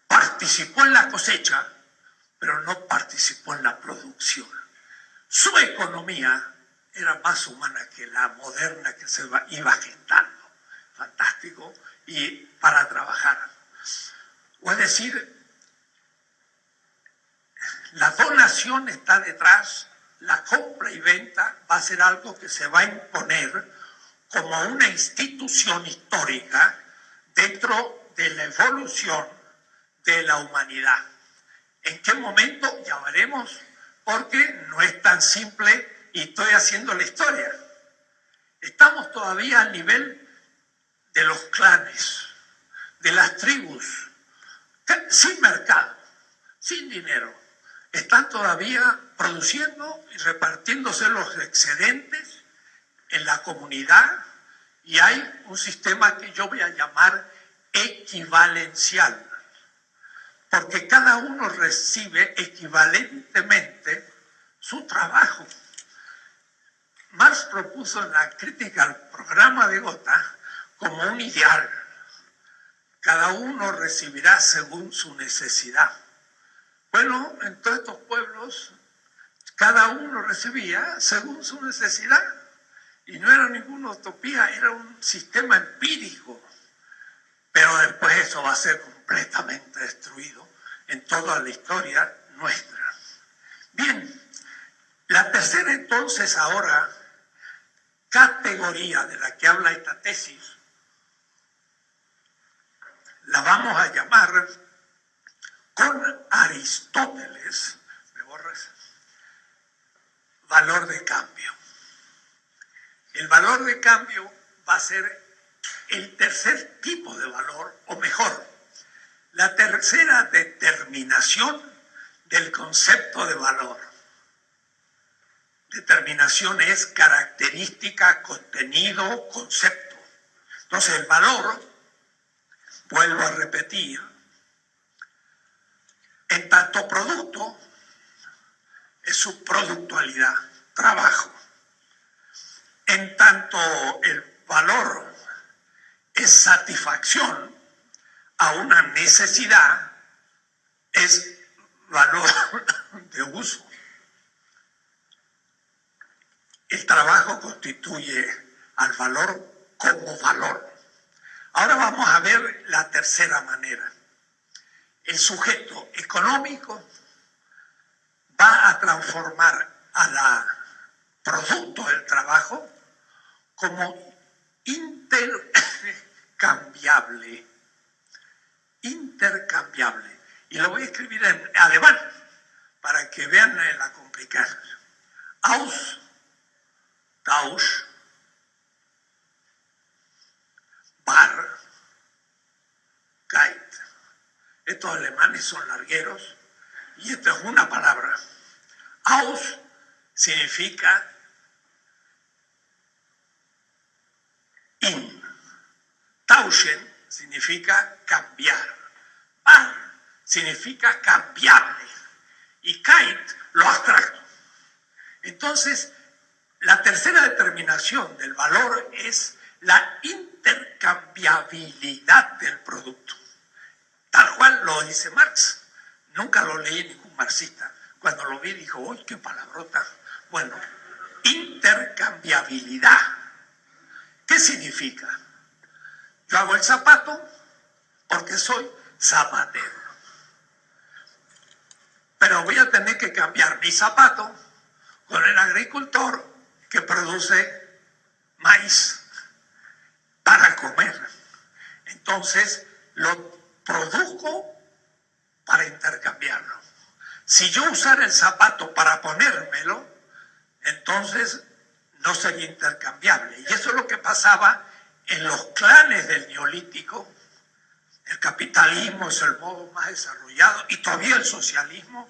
Participó en la cosecha, pero no participó en la producción. Su economía era más humana que la moderna que se iba gestando. Fantástico. Y para trabajar. O es decir, la donación está detrás, la compra y venta va a ser algo que se va a imponer como una institución histórica dentro de la evolución de la humanidad. ¿En qué momento? Ya veremos, porque no es tan simple y estoy haciendo la historia. Estamos todavía al nivel de los clanes, de las tribus, sin mercado, sin dinero. Están todavía produciendo y repartiéndose los excedentes en la comunidad y hay un sistema que yo voy a llamar equivalencial, porque cada uno recibe equivalentemente su trabajo. Marx propuso en la crítica al programa de Gotha como un ideal. Cada uno recibirá según su necesidad. Bueno, en todos estos pueblos, cada uno recibía según su necesidad. Y no era ninguna utopía, era un sistema empírico. Pero después eso va a ser completamente destruido en toda la historia nuestra. Bien, la tercera entonces ahora categoría de la que habla esta tesis la vamos a llamar con Aristóteles, ¿me borras? Valor de cambio. El valor de cambio va a ser el tercer tipo de valor, o mejor, la tercera determinación del concepto de valor. Determinación es característica, contenido, concepto. Entonces el valor, vuelvo a repetir, en tanto producto, es su productualidad, trabajo. En tanto el valor es satisfacción a una necesidad, es valor de uso. El trabajo constituye al valor como valor. Ahora vamos a ver la tercera manera. El sujeto económico va a transformar a la producto del trabajo como intercambiable. Intercambiable. Y lo voy a escribir en alemán para que vean la complicación. Austausch, Barkeit. Estos alemanes son largueros y esta es una palabra. Aus significa in. Tauschen significa cambiar. Bar significa cambiable. Y Kait, lo abstracto. Entonces, la tercera determinación del valor es la intercambiabilidad del producto. Tal cual lo dice Marx. Nunca lo leí ningún marxista. Cuando lo vi dijo, uy, qué palabrota. Bueno, intercambiabilidad. ¿Qué significa? Yo hago el zapato porque soy zapatero. pero voy a tener que cambiar mi zapato con el agricultor que produce maíz para comer. Entonces, lo produzco para intercambiarlo. Si yo usara el zapato para ponérmelo, entonces no sería intercambiable. Y eso es lo que pasaba en los clanes del Neolítico. El capitalismo es el modo más desarrollado y todavía el socialismo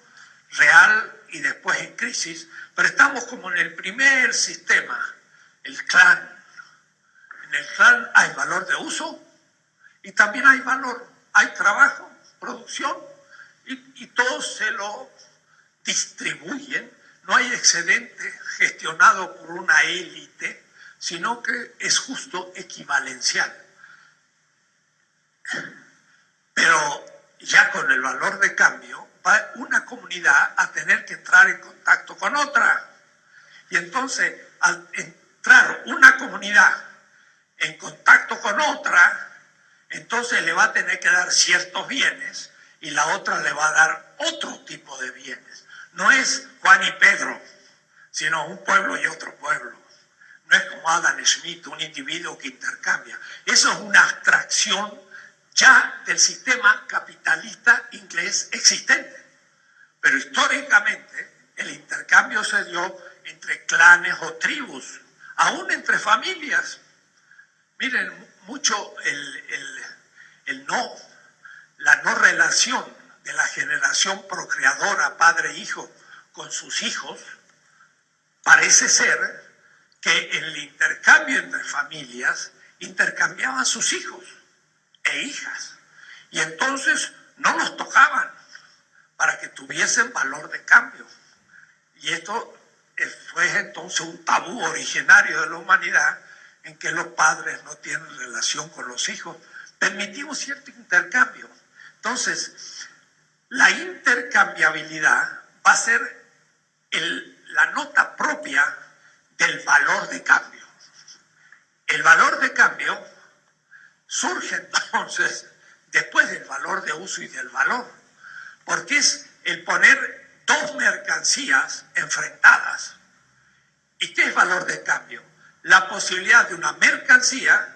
real y después en crisis, pero estamos como en el primer sistema, el clan. En el clan hay valor de uso y también hay valor, hay trabajo, producción y todos se lo distribuyen. No hay excedente gestionado por una élite, sino que es justo equivalencial. Pero ya con el valor de cambio va una comunidad a tener que entrar en contacto con otra. Y entonces, al entrar una comunidad en contacto con otra, entonces le va a tener que dar ciertos bienes y la otra le va a dar otro tipo de bienes. No es Juan y Pedro, sino un pueblo y otro pueblo. No es como Adam Smith, un individuo que intercambia. Eso es una abstracción ya del sistema capitalista inglés existente. Pero históricamente el intercambio se dio entre clanes o tribus, aún entre familias. Miren, mucho la no relación de la generación procreadora, padre-hijo, con sus hijos, parece ser que en el intercambio entre familias intercambiaban sus hijos e hijas. Y entonces no los tocaban para que tuviesen valor de cambio. Y esto fue entonces un tabú originario de la humanidad en que los padres no tienen relación con los hijos. Permitimos cierto intercambio. Entonces, la intercambiabilidad va a ser la nota propia del valor de cambio. El valor de cambio surge entonces después del valor de uso y del valor, porque es el poner dos mercancías enfrentadas. ¿Y qué es valor de cambio? La posibilidad de una mercancía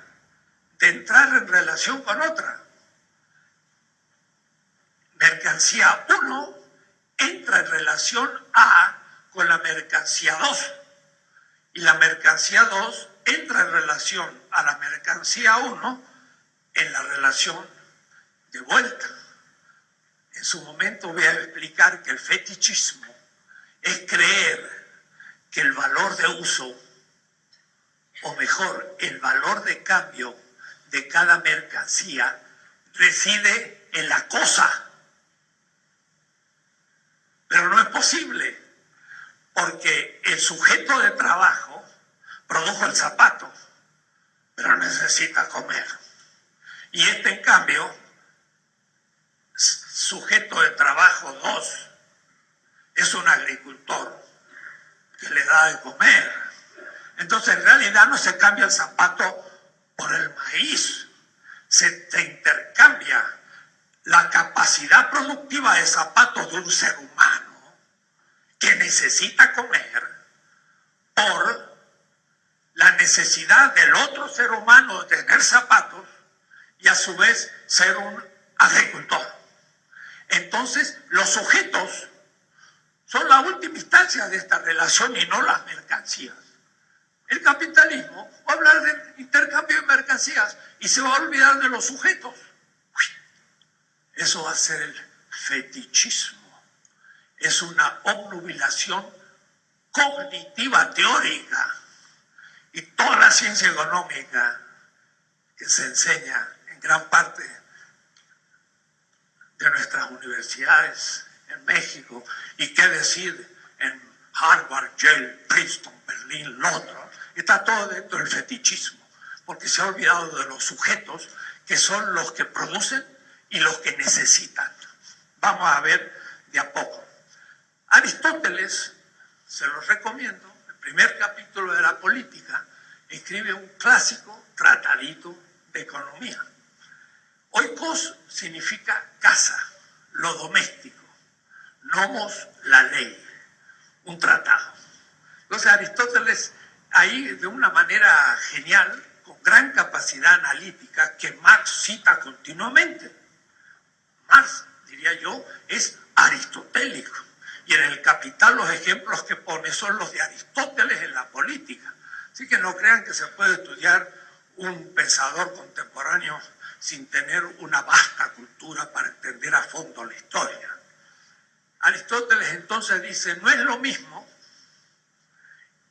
de entrar en relación con otra. Mercancía 1 entra en relación A con la mercancía 2 y la mercancía 2 entra en relación a la mercancía 1 en la relación de vuelta. En su momento voy a explicar que el fetichismo es creer que el valor de uso, o mejor, el valor de cambio de cada mercancía reside en la cosa. Pero no es posible, porque el sujeto de trabajo produjo el zapato, pero necesita comer. Y en cambio, sujeto de trabajo 2, es un agricultor que le da de comer. Entonces, en realidad no se cambia el zapato por el maíz, se intercambia la capacidad productiva de zapatos de un ser humano que necesita comer por la necesidad del otro ser humano de tener zapatos y a su vez ser un agricultor. Entonces, los sujetos son la última instancia de esta relación y no las mercancías. El capitalismo va a hablar de intercambio de mercancías y se va a olvidar de los sujetos. Eso va a ser el fetichismo. Es una obnubilación cognitiva teórica. Y toda la ciencia económica que se enseña en gran parte de nuestras universidades en México, y qué decir en Harvard, Yale, Princeton, Berlín, Londres, está todo dentro del fetichismo, porque se ha olvidado de los sujetos que son los que producen y los que necesitan. Vamos a ver de a poco. Aristóteles, se los recomiendo, el primer capítulo de la Política, escribe un clásico tratadito de economía. Oikos significa casa, lo doméstico. nomos, la ley, un tratado. Entonces Aristóteles, ahí de una manera genial, con gran capacidad analítica, que Marx cita continuamente. Marx, diría yo, es aristotélico. Y en el Capital los ejemplos que pone son los de Aristóteles en la política. Así que no crean que se puede estudiar un pensador contemporáneo sin tener una vasta cultura para entender a fondo la historia. Aristóteles entonces dice, no es lo mismo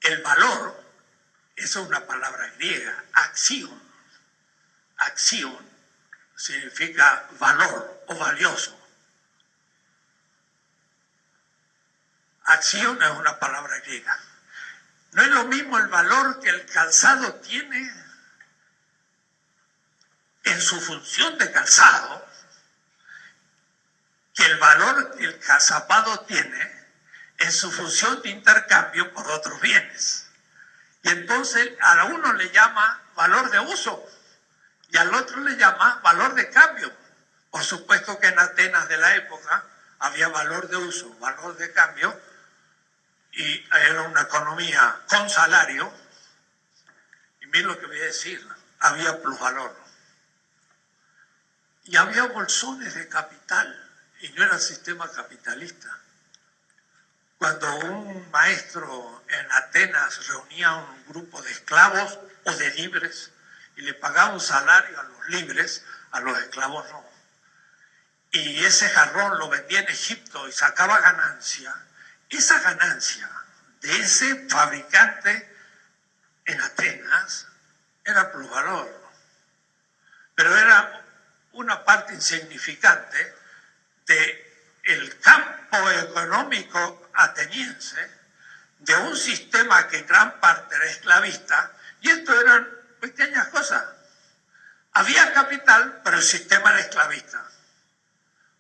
el valor, esa es una palabra griega, axion. Axion significa valor o valioso. Axion es una palabra griega. No es lo mismo el valor que el calzado tiene en su función de calzado que el valor que el zapato tiene en su función de intercambio por otros bienes. Y entonces a uno le llama valor de uso y al otro le llama valor de cambio. Por supuesto que en Atenas de la época había valor de uso, valor de cambio, y era una economía con salario. Y miren lo que voy a decir, había plusvalor. Y había bolsones de capital, y no era sistema capitalista. Cuando un maestro en Atenas reunía a un grupo de esclavos o de libres y le pagaba un salario a los libres, a los esclavos no. Y ese jarrón lo vendía en Egipto y sacaba ganancia. Esa ganancia de ese fabricante en Atenas era plusvalor. Pero era una parte insignificante del campo económico ateniense, de un sistema que en gran parte era esclavista, y esto eran pequeñas cosas. Había capital, pero el sistema era esclavista.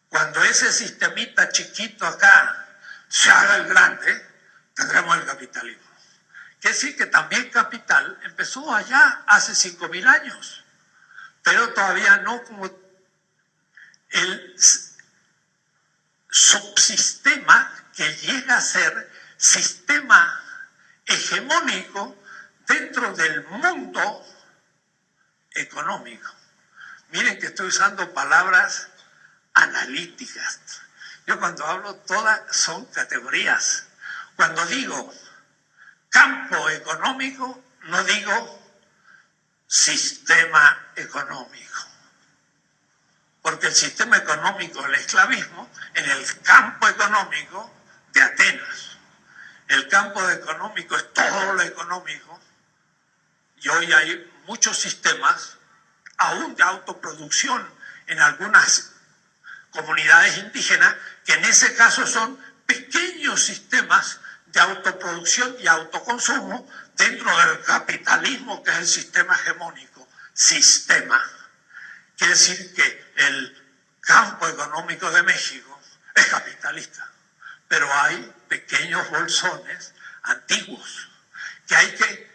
Cuando ese sistemita chiquito acá se haga el grande, tendremos el capitalismo. Quiere decir que también capital empezó allá hace 5.000 años, pero todavía no como el subsistema que llega a ser sistema hegemónico dentro del mundo económico. Miren que estoy usando palabras analíticas. Yo cuando hablo todas son categorías. Cuando digo campo económico, no digo sistema económico. Porque el sistema económico del esclavismo en el campo económico de Atenas. El campo económico es todo lo económico y hoy hay muchos sistemas, aún de autoproducción en algunas comunidades indígenas, que en ese caso son pequeños sistemas de autoproducción y autoconsumo dentro del capitalismo, que es el sistema hegemónico. Sistema. Quiere decir que el campo económico de México es capitalista, pero hay pequeños bolsones antiguos que hay que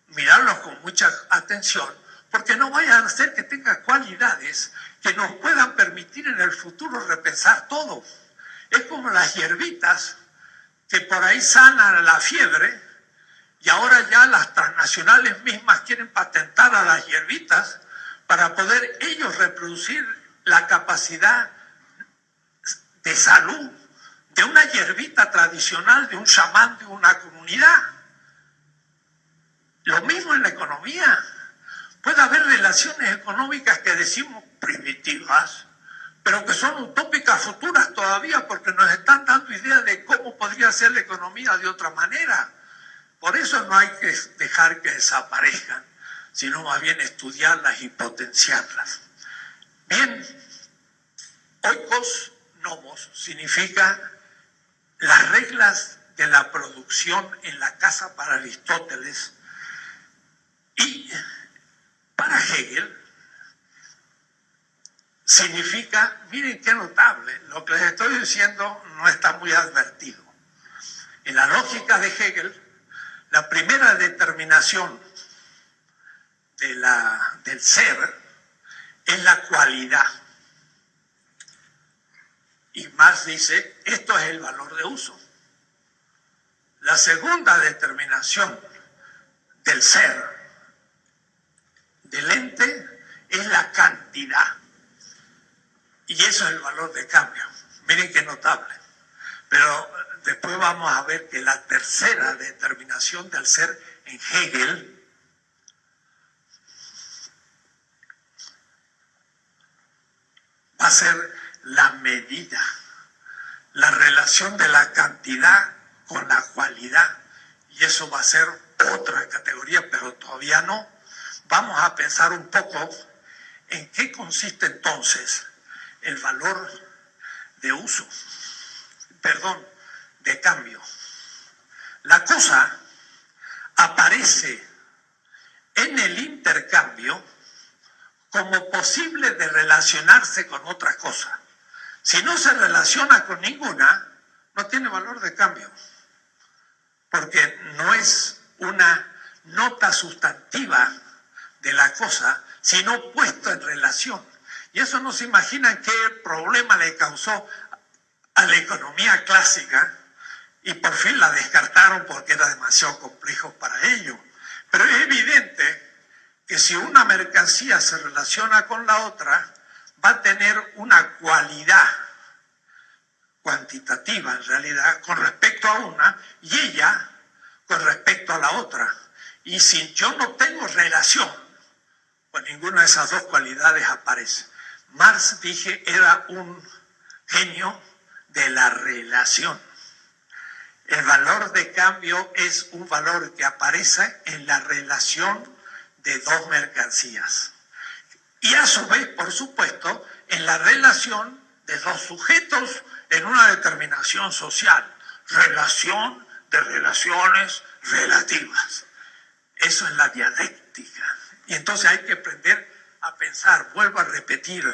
mirarlos con mucha atención, porque no vayan a ser que tenga cualidades que nos puedan permitir en el futuro repensar todo. Es como las hierbitas que por ahí sanan la fiebre y ahora ya las transnacionales mismas quieren patentar a las hierbitas para poder ellos reproducir la capacidad de salud de una hierbita tradicional, de un chamán de una comunidad. Lo mismo en la economía. Puede haber relaciones económicas que decimos primitivas, pero que son utópicas futuras todavía porque nos están dando ideas de cómo podría ser la economía de otra manera. Por eso no hay que dejar que desaparezcan, sino más bien estudiarlas y potenciarlas. Bien, oikos nomos significa las reglas de la producción en la casa para Aristóteles, y para Hegel significa, miren qué notable, lo que les estoy diciendo no está muy advertido. En la lógica de Hegel, la primera determinación del ser es la cualidad. Y Marx dice, esto es el valor de uso. La segunda determinación del ser, del ente, es la cantidad. Y eso es el valor de cambio. Miren qué notable. Pero después vamos a ver que la tercera determinación del ser en Hegel va a ser la medida, la relación de la cantidad con la cualidad. Y eso va a ser otra categoría, pero todavía no. Vamos a pensar un poco en qué consiste entonces el valor de uso, de cambio. La cosa aparece en el intercambio como posible de relacionarse con otra cosa. Si no se relaciona con ninguna, no tiene valor de cambio, porque no es una nota sustantiva de la cosa, sino puesto en relación. Y eso no se imaginan qué problema le causó a la economía clásica, y por fin la descartaron porque era demasiado complejo para ello. Pero es evidente que si una mercancía se relaciona con la otra, va a tener una cualidad cuantitativa en realidad con respecto a una y ella con respecto a la otra. Y si yo no tengo relación, pues ninguna de esas dos cualidades aparece. Marx, dije, era un genio de la relación. El valor de cambio es un valor que aparece en la relación de dos mercancías. Y a su vez, por supuesto, en la relación de dos sujetos en una determinación social. Relación de relaciones relativas. Eso es la dialéctica. Y entonces hay que aprender a pensar, vuelvo a repetir,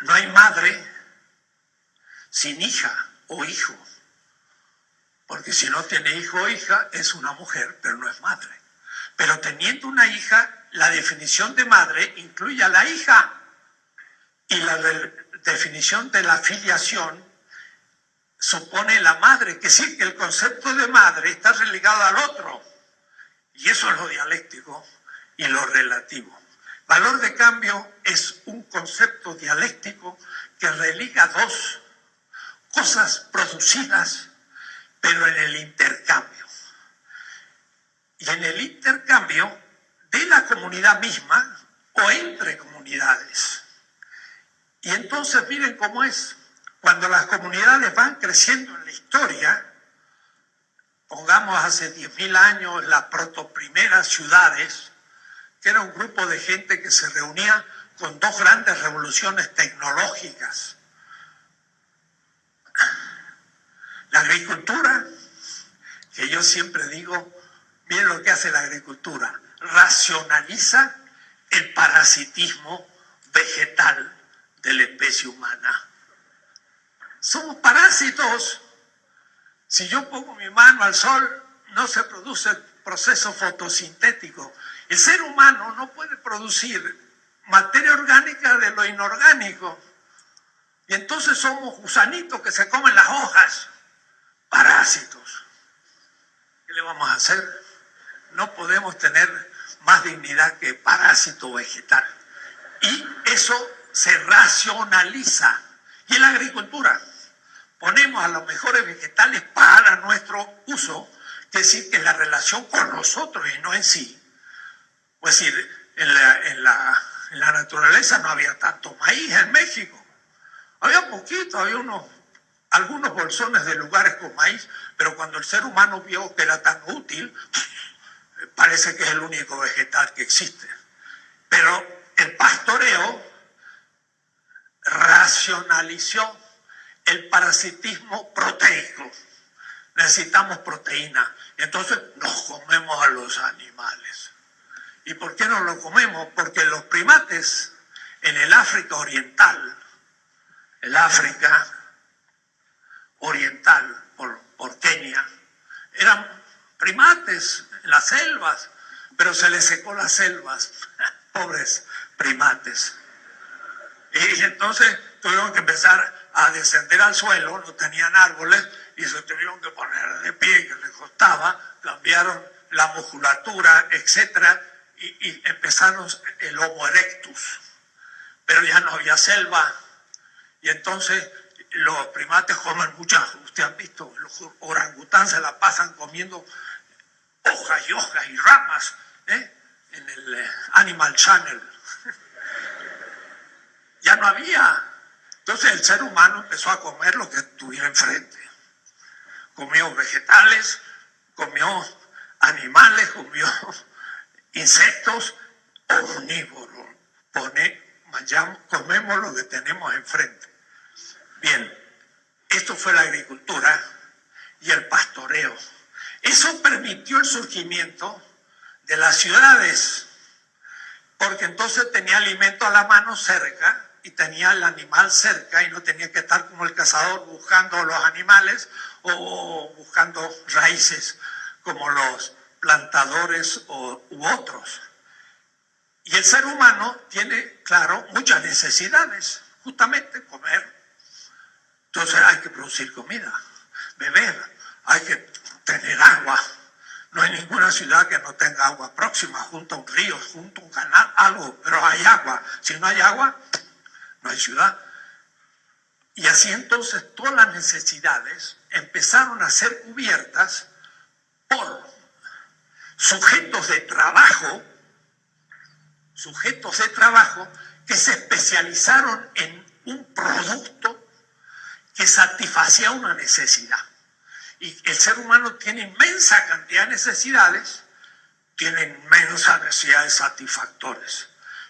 no hay madre sin hija o hijo. Porque si no tiene hijo o hija, es una mujer, pero no es madre. Pero teniendo una hija, la definición de madre incluye a la hija. Y la definición de la filiación supone la madre, que sí, que el concepto de madre está relegado al otro. Y eso es lo dialéctico y lo relativo. Valor de cambio es un concepto dialéctico que religa dos cosas producidas, pero en el intercambio. Y en el intercambio de la comunidad misma o entre comunidades. Y entonces miren cómo es. Cuando las comunidades van creciendo en la historia, pongamos hace 10.000 años las protoprimeras ciudades, que era un grupo de gente que se reunía con dos grandes revoluciones tecnológicas. La agricultura, que yo siempre digo, miren lo que hace la agricultura, racionaliza el parasitismo vegetal de la especie humana. Somos parásitos. Si yo pongo mi mano al sol, no se produce el proceso fotosintético. El ser humano no puede producir materia orgánica de lo inorgánico. Y entonces somos gusanitos que se comen las hojas. Parásitos. ¿Qué le vamos a hacer? No podemos tener más dignidad que parásito vegetal. Y eso se racionaliza. Y en la agricultura ponemos a los mejores vegetales para nuestro uso, que es decir, que la relación con nosotros y no en sí. Es decir, en la naturaleza no había tanto maíz en México. Había poquito, había algunos bolsones de lugares con maíz, pero cuando el ser humano vio que era tan útil, parece que es el único vegetal que existe. Pero el pastoreo racionalizó el parasitismo proteico. Necesitamos proteína. Entonces nos comemos a los animales. ¿Y por qué no lo comemos? Porque los primates en el África oriental, el África oriental por Kenia, eran primates en las selvas, pero se les secó las selvas. Pobres primates. Y entonces tuvieron que empezar a descender al suelo, no tenían árboles y se tuvieron que poner de pie, que les costaba, cambiaron la musculatura, etcétera, y empezaron el Homo erectus. Pero ya no había selva y entonces los primates comen muchas, ustedes han visto, los orangutanes se la pasan comiendo hojas y ramas, en el Animal Channel. Ya no había. Entonces el ser humano empezó a comer lo que tuviera enfrente. Comió vegetales, comió animales, comió insectos, omnívoros. Comemos lo que tenemos enfrente. Bien, esto fue la agricultura y el pastoreo. Eso permitió el surgimiento de las ciudades, porque entonces tenía alimento a la mano cerca y tenía el animal cerca y no tenía que estar como el cazador buscando los animales o buscando raíces como los plantadores u otros. Y el ser humano tiene, claro, muchas necesidades, justamente comer. Entonces hay que producir comida, beber, hay que tener agua. No hay ninguna ciudad que no tenga agua próxima, junto a un río, junto a un canal, algo, pero hay agua. Si no hay agua, no hay ciudad. Y así entonces todas las necesidades empezaron a ser cubiertas por sujetos de trabajo que se especializaron en un producto que satisfacía una necesidad. Y el ser humano tiene inmensa cantidad de necesidades, tiene inmensas necesidades satisfactorias.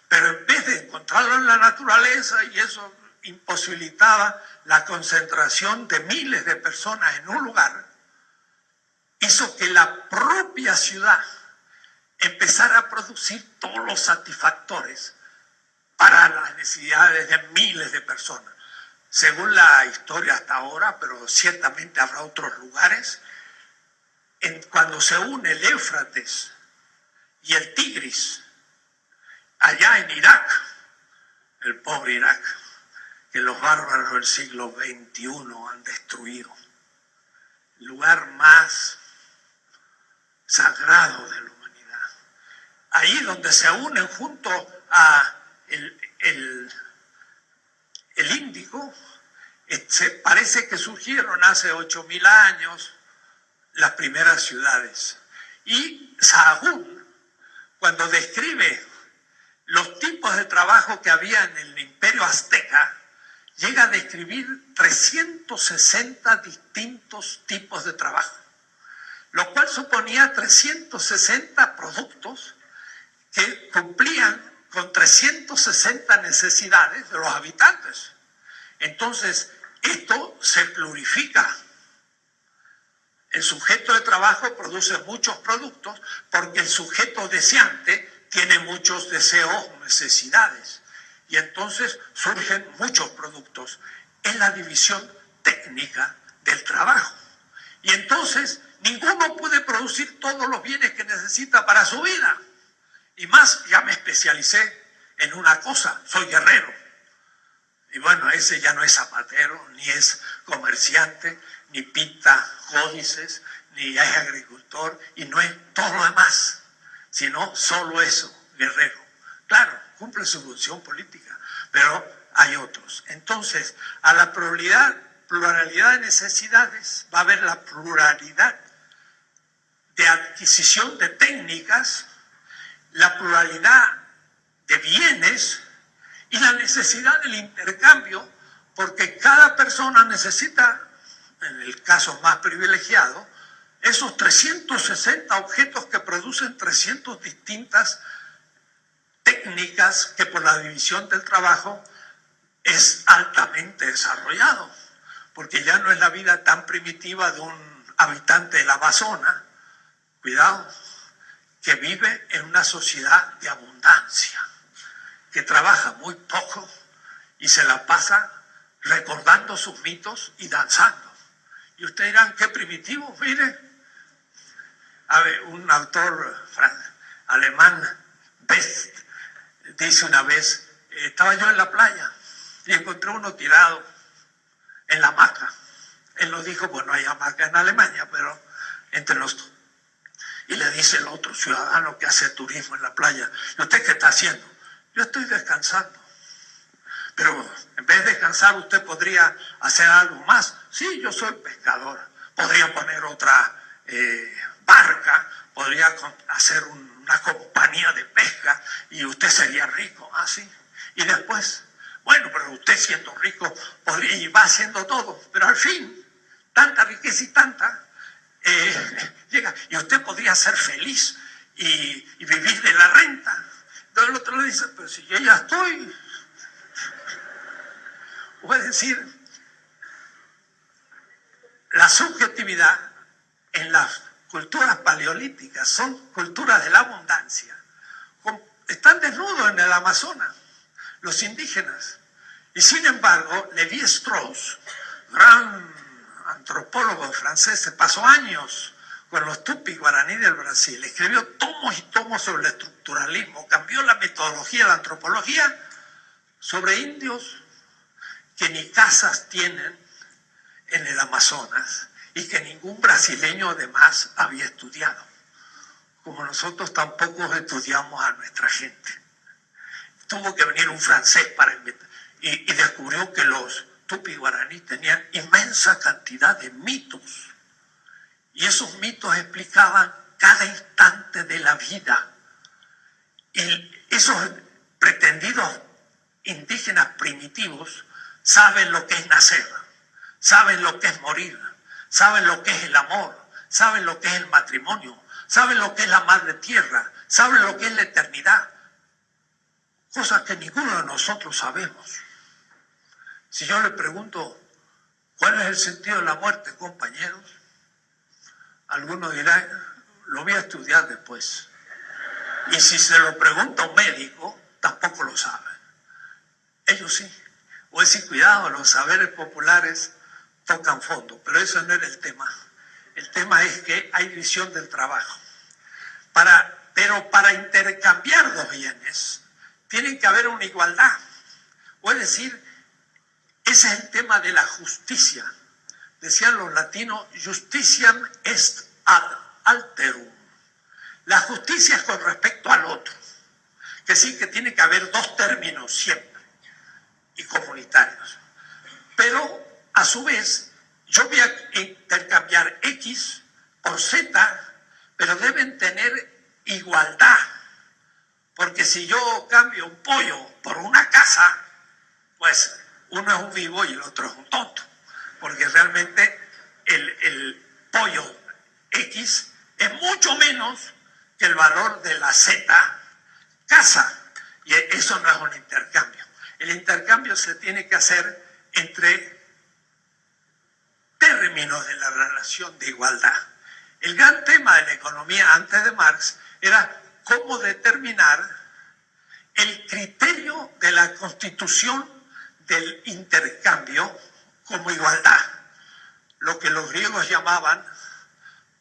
Pero en vez de encontrarlo en la naturaleza, y eso imposibilitaba la concentración de miles de personas en un lugar, hizo que la propia ciudad empezara a producir todos los satisfactores para las necesidades de miles de personas. Según la historia hasta ahora, pero ciertamente habrá otros lugares, cuando se une el Éufrates y el Tigris, allá en Irak, el pobre Irak, que los bárbaros del siglo XXI han destruido, el lugar más sagrado de la humanidad. Ahí donde se unen junto a el Índico, parece que surgieron hace 8.000 años las primeras ciudades. Y Sahagún, cuando describe los tipos de trabajo que había en el imperio azteca, llega a describir 360 distintos tipos de trabajo, lo cual suponía 360 productos que cumplían con 360 necesidades de los habitantes. Entonces, esto se plurifica. El sujeto de trabajo produce muchos productos porque el sujeto deseante tiene muchos deseos o necesidades. Y entonces surgen muchos productos. Es la división técnica del trabajo. Y entonces ninguno puede producir todos los bienes que necesita para su vida. Y más, ya me especialicé en una cosa, soy guerrero. Y bueno, ese ya no es zapatero, ni es comerciante, ni pinta códices, ni es agricultor, y no es todo lo demás, sino solo eso, guerrero. Claro, cumple su función política, pero hay otros. Entonces, a la pluralidad de necesidades va a haber la pluralidad de adquisición de técnicas, la pluralidad de bienes y la necesidad del intercambio, porque cada persona necesita, en el caso más privilegiado, esos 360 objetos que producen 300 distintas técnicas que por la división del trabajo es altamente desarrollado, porque ya no es la vida tan primitiva de un habitante del Amazonas, cuidado, que vive en una sociedad de abundancia, que trabaja muy poco y se la pasa recordando sus mitos y danzando. Y ustedes dirán, qué primitivo, mire. A ver, un autor alemán, Best, dice una vez, estaba yo en la playa y encontré uno tirado en la hamaca. Él no dijo, pues no hay hamaca en Alemania, pero entre los dos. Y le dice el otro ciudadano que hace turismo en la playa, ¿y usted qué está haciendo? Yo estoy descansando. Pero en vez de descansar, usted podría hacer algo más. Sí, yo soy pescador. Podría poner otra barca, podría hacer una compañía de pesca y usted sería rico. Ah, sí. Y después, bueno, pero usted siendo rico podría, y va haciendo todo. Pero al fin, tanta riqueza y tanta, llega. Y usted podría ser feliz y vivir de la renta. Entonces el otro le dice, pero si yo ya estoy... Puede decir, la subjetividad en las culturas paleolíticas son culturas de la abundancia. Están desnudos en el Amazonas, los indígenas. Y sin embargo, Lévi-Strauss, gran antropólogo francés, se pasó años con los Tupi guaraní del Brasil. Escribió tomos y tomos sobre el estructuralismo, cambió la metodología de la antropología sobre indios que ni casas tienen en el Amazonas y que ningún brasileño además había estudiado, como nosotros tampoco estudiamos a nuestra gente. Tuvo que venir un francés para inventar, y descubrió que los tupi guaraní tenían inmensa cantidad de mitos, y esos mitos explicaban cada instante de la vida. Y esos pretendidos indígenas primitivos saben lo que es nacer, saben lo que es morir, saben lo que es el amor, saben lo que es el matrimonio, saben lo que es la madre tierra, saben lo que es la eternidad, cosas que ninguno de nosotros sabemos. Si yo le pregunto, ¿cuál es el sentido de la muerte, compañeros? Algunos dirán, lo voy a estudiar después. Y si se lo pregunta a un médico, tampoco lo sabe. Ellos sí. Voy a decir, cuidado, los saberes populares tocan fondo, pero eso no era el tema. El tema es que hay división del trabajo. Pero para intercambiar dos bienes, tiene que haber una igualdad. Es decir, ese es el tema de la justicia. Decían los latinos, justitiam est ad alterum. La justicia es con respecto al otro. Que sí que tiene que haber dos términos siempre, y comunitarios. Pero, a su vez, yo voy a intercambiar X por Z, pero deben tener igualdad. Porque si yo cambio un pollo por una casa, pues uno es un vivo y el otro es un tonto. Porque realmente el pollo X es mucho menos que el valor de la Z casa. Y eso no es un intercambio. El intercambio se tiene que hacer entre términos de la relación de igualdad. El gran tema de la economía antes de Marx era cómo determinar el criterio de la constitución del intercambio como igualdad, lo que los griegos llamaban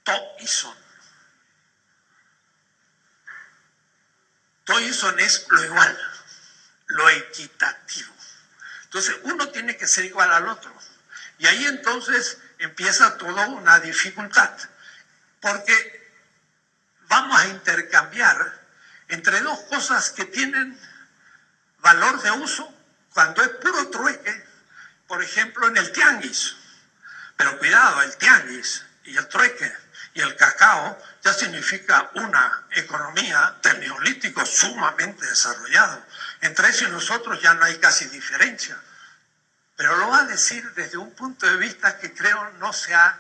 toison. Toison es lo igual, lo equitativo. Entonces uno tiene que ser igual al otro. Y ahí entonces empieza toda una dificultad, porque vamos a intercambiar entre dos cosas que tienen valor de uso cuando es puro trueque, por ejemplo en el tianguis. Pero cuidado, el tianguis y el trueque y el cacao ya significa una economía del neolítico sumamente desarrollado. Entre eso y nosotros ya no hay casi diferencia. Pero lo va a decir desde un punto de vista que creo no se ha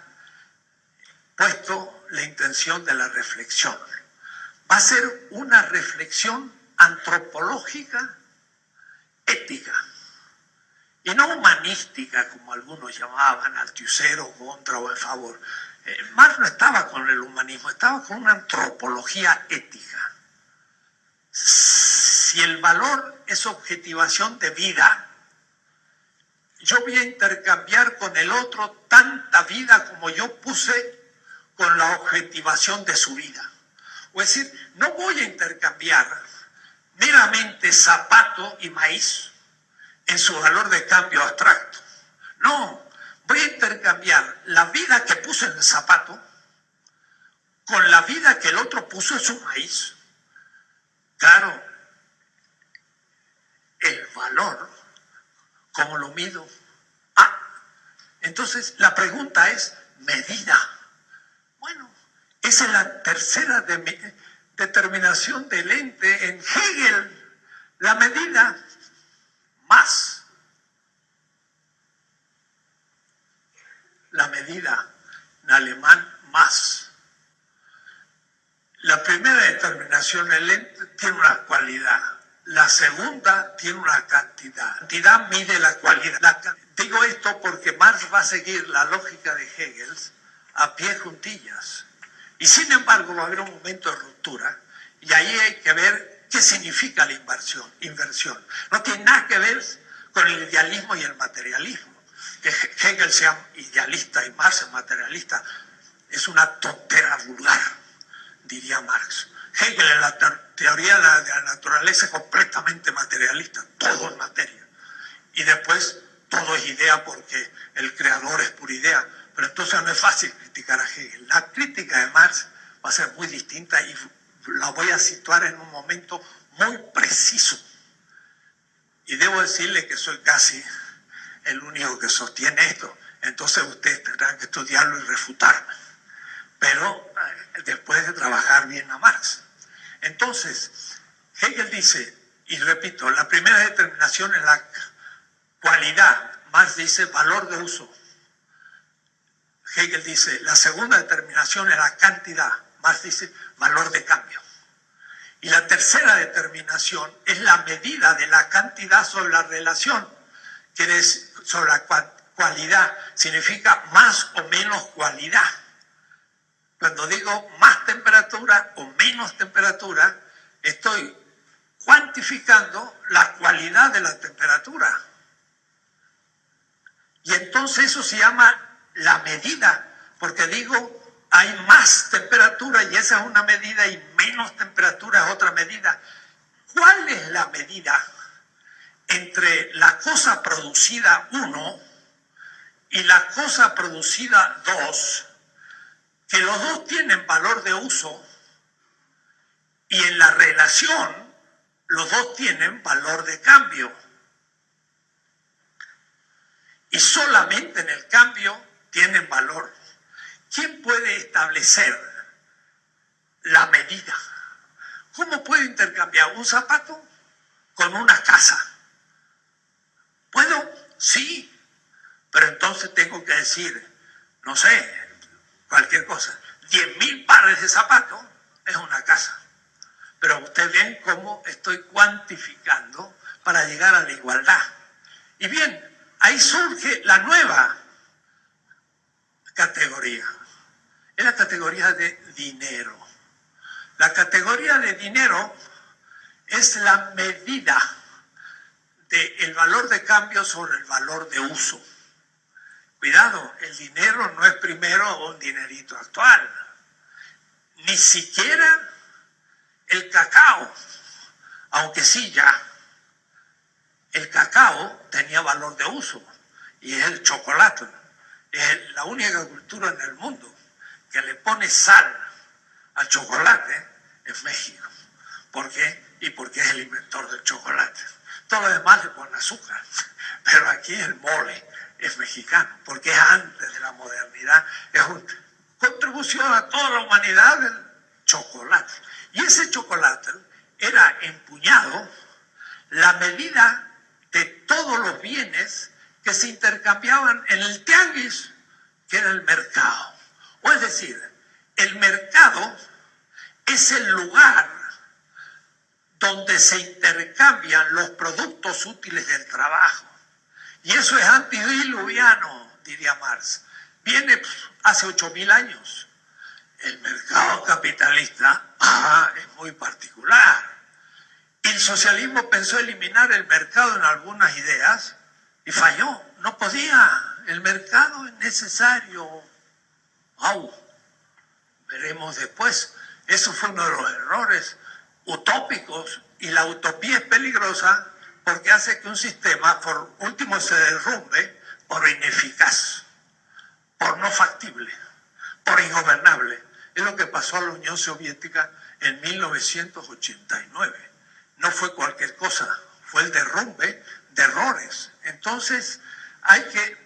puesto la intención de la reflexión. Va a ser una reflexión antropológica, ética, y no humanística, como algunos llamaban, Althusser o contra o en favor. Marx no estaba con el humanismo, estaba con una antropología ética. Si el valor es objetivación de vida, yo voy a intercambiar con el otro tanta vida como yo puse con la objetivación de su vida. Es decir, no voy a intercambiar meramente zapato y maíz en su valor de cambio abstracto. No, el zapato, con la vida que el otro puso en su maíz. Claro, el valor, ¿cómo lo mido? Entonces la pregunta es medida. Bueno, esa es la tercera determinación del ente en Hegel, la medida más. La medida, en alemán, más. La primera determinación del ente tiene una cualidad. La segunda tiene una cantidad. La cantidad mide la cualidad. Digo esto porque Marx va a seguir la lógica de Hegel a pie juntillas. Y sin embargo va a haber un momento de ruptura y ahí hay que ver qué significa la inversión. No tiene nada que ver con el idealismo y el materialismo. Que Hegel sea idealista y Marx sea materialista es una tontera vulgar, diría Marx. Hegel en la teoría de la naturaleza es completamente materialista, todo es materia. Y después todo es idea porque el creador es pura idea. Pero entonces no es fácil criticar a Hegel. La crítica de Marx va a ser muy distinta y la voy a situar en un momento muy preciso. Y debo decirle que soy casi el único que sostiene esto. Entonces ustedes tendrán que estudiarlo y refutarme. Pero después de trabajar bien a Marx. Entonces, Hegel dice, y repito, la primera determinación es la cualidad. Marx dice valor de uso. Hegel dice, la segunda determinación es la cantidad. Marx dice valor de cambio. Y la tercera determinación es la medida de la cantidad sobre la relación, que es sobre la cualidad, significa más o menos cualidad. Cuando digo más temperatura o menos temperatura, estoy cuantificando la cualidad de la temperatura. Y entonces eso se llama la medida, porque digo, hay más temperatura y esa es una medida y menos temperatura es otra medida. ¿Cuál es la medida entre la cosa producida 1 y la cosa producida 2? Que los dos tienen valor de uso y en la relación los dos tienen valor de cambio. Y solamente en el cambio tienen valor. ¿Quién puede establecer la medida? ¿Cómo puedo intercambiar un zapato con una casa? ¿Puedo? Sí. Pero entonces tengo que decir, no sé, cualquier cosa. 10.000 pares de zapatos es una casa. Pero ustedes ven cómo estoy cuantificando para llegar a la igualdad. Y bien, ahí surge la nueva categoría. Es la categoría de dinero. La categoría de dinero es la medida del valor de cambio sobre el valor de uso. Cuidado, el dinero no es primero un dinerito actual. Ni siquiera el cacao, aunque sí ya. El cacao tenía valor de uso y es el chocolate. Es la única cultura en el mundo que le pone sal al chocolate es México. ¿Por qué? Y porque es el inventor del chocolate. Todo lo demás le pone azúcar, pero aquí el mole es mexicano, porque es antes de la modernidad, es una contribución a toda la humanidad del chocolate. Y ese chocolate era empuñado la medida de todos los bienes que se intercambiaban en el tianguis, que era el mercado. O es decir, el mercado es el lugar donde se intercambian los productos útiles del trabajo. Y eso es antediluviano, diría Marx. Viene hace 8.000 años. El mercado capitalista es muy particular. El socialismo pensó eliminar el mercado en algunas ideas y falló. No podía. El mercado es necesario. Veremos después. Eso fue uno de los errores utópicos, y la utopía es peligrosa porque hace que un sistema por último se derrumbe por ineficaz, por no factible, pasó a la Unión Soviética en 1989. No fue cualquier cosa, fue el derrumbe de errores. Entonces hay que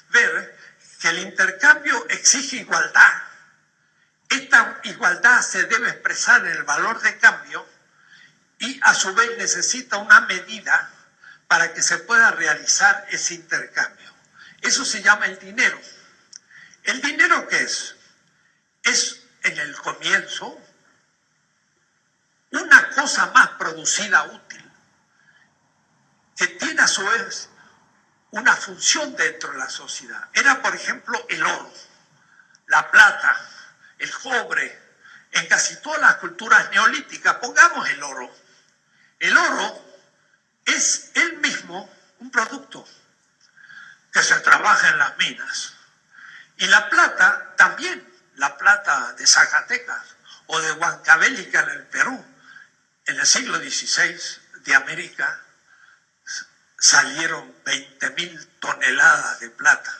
ver que el intercambio exige igualdad. Esta igualdad se debe expresar en el valor de cambio y a su vez necesita una medida para que se pueda realizar ese intercambio. Eso se llama el dinero. ¿El dinero qué es? Es en el comienzo una cosa más producida útil, que tiene a su vez una función dentro de la sociedad. Era, por ejemplo, el oro, la plata, el cobre. En casi todas las culturas neolíticas, pongamos el oro. El oro es él mismo un producto que se trabaja en las minas. Y la plata también, la plata de Zacatecas o de Huancavelica en el Perú, en el siglo XVI de América, salieron 20.000 toneladas de plata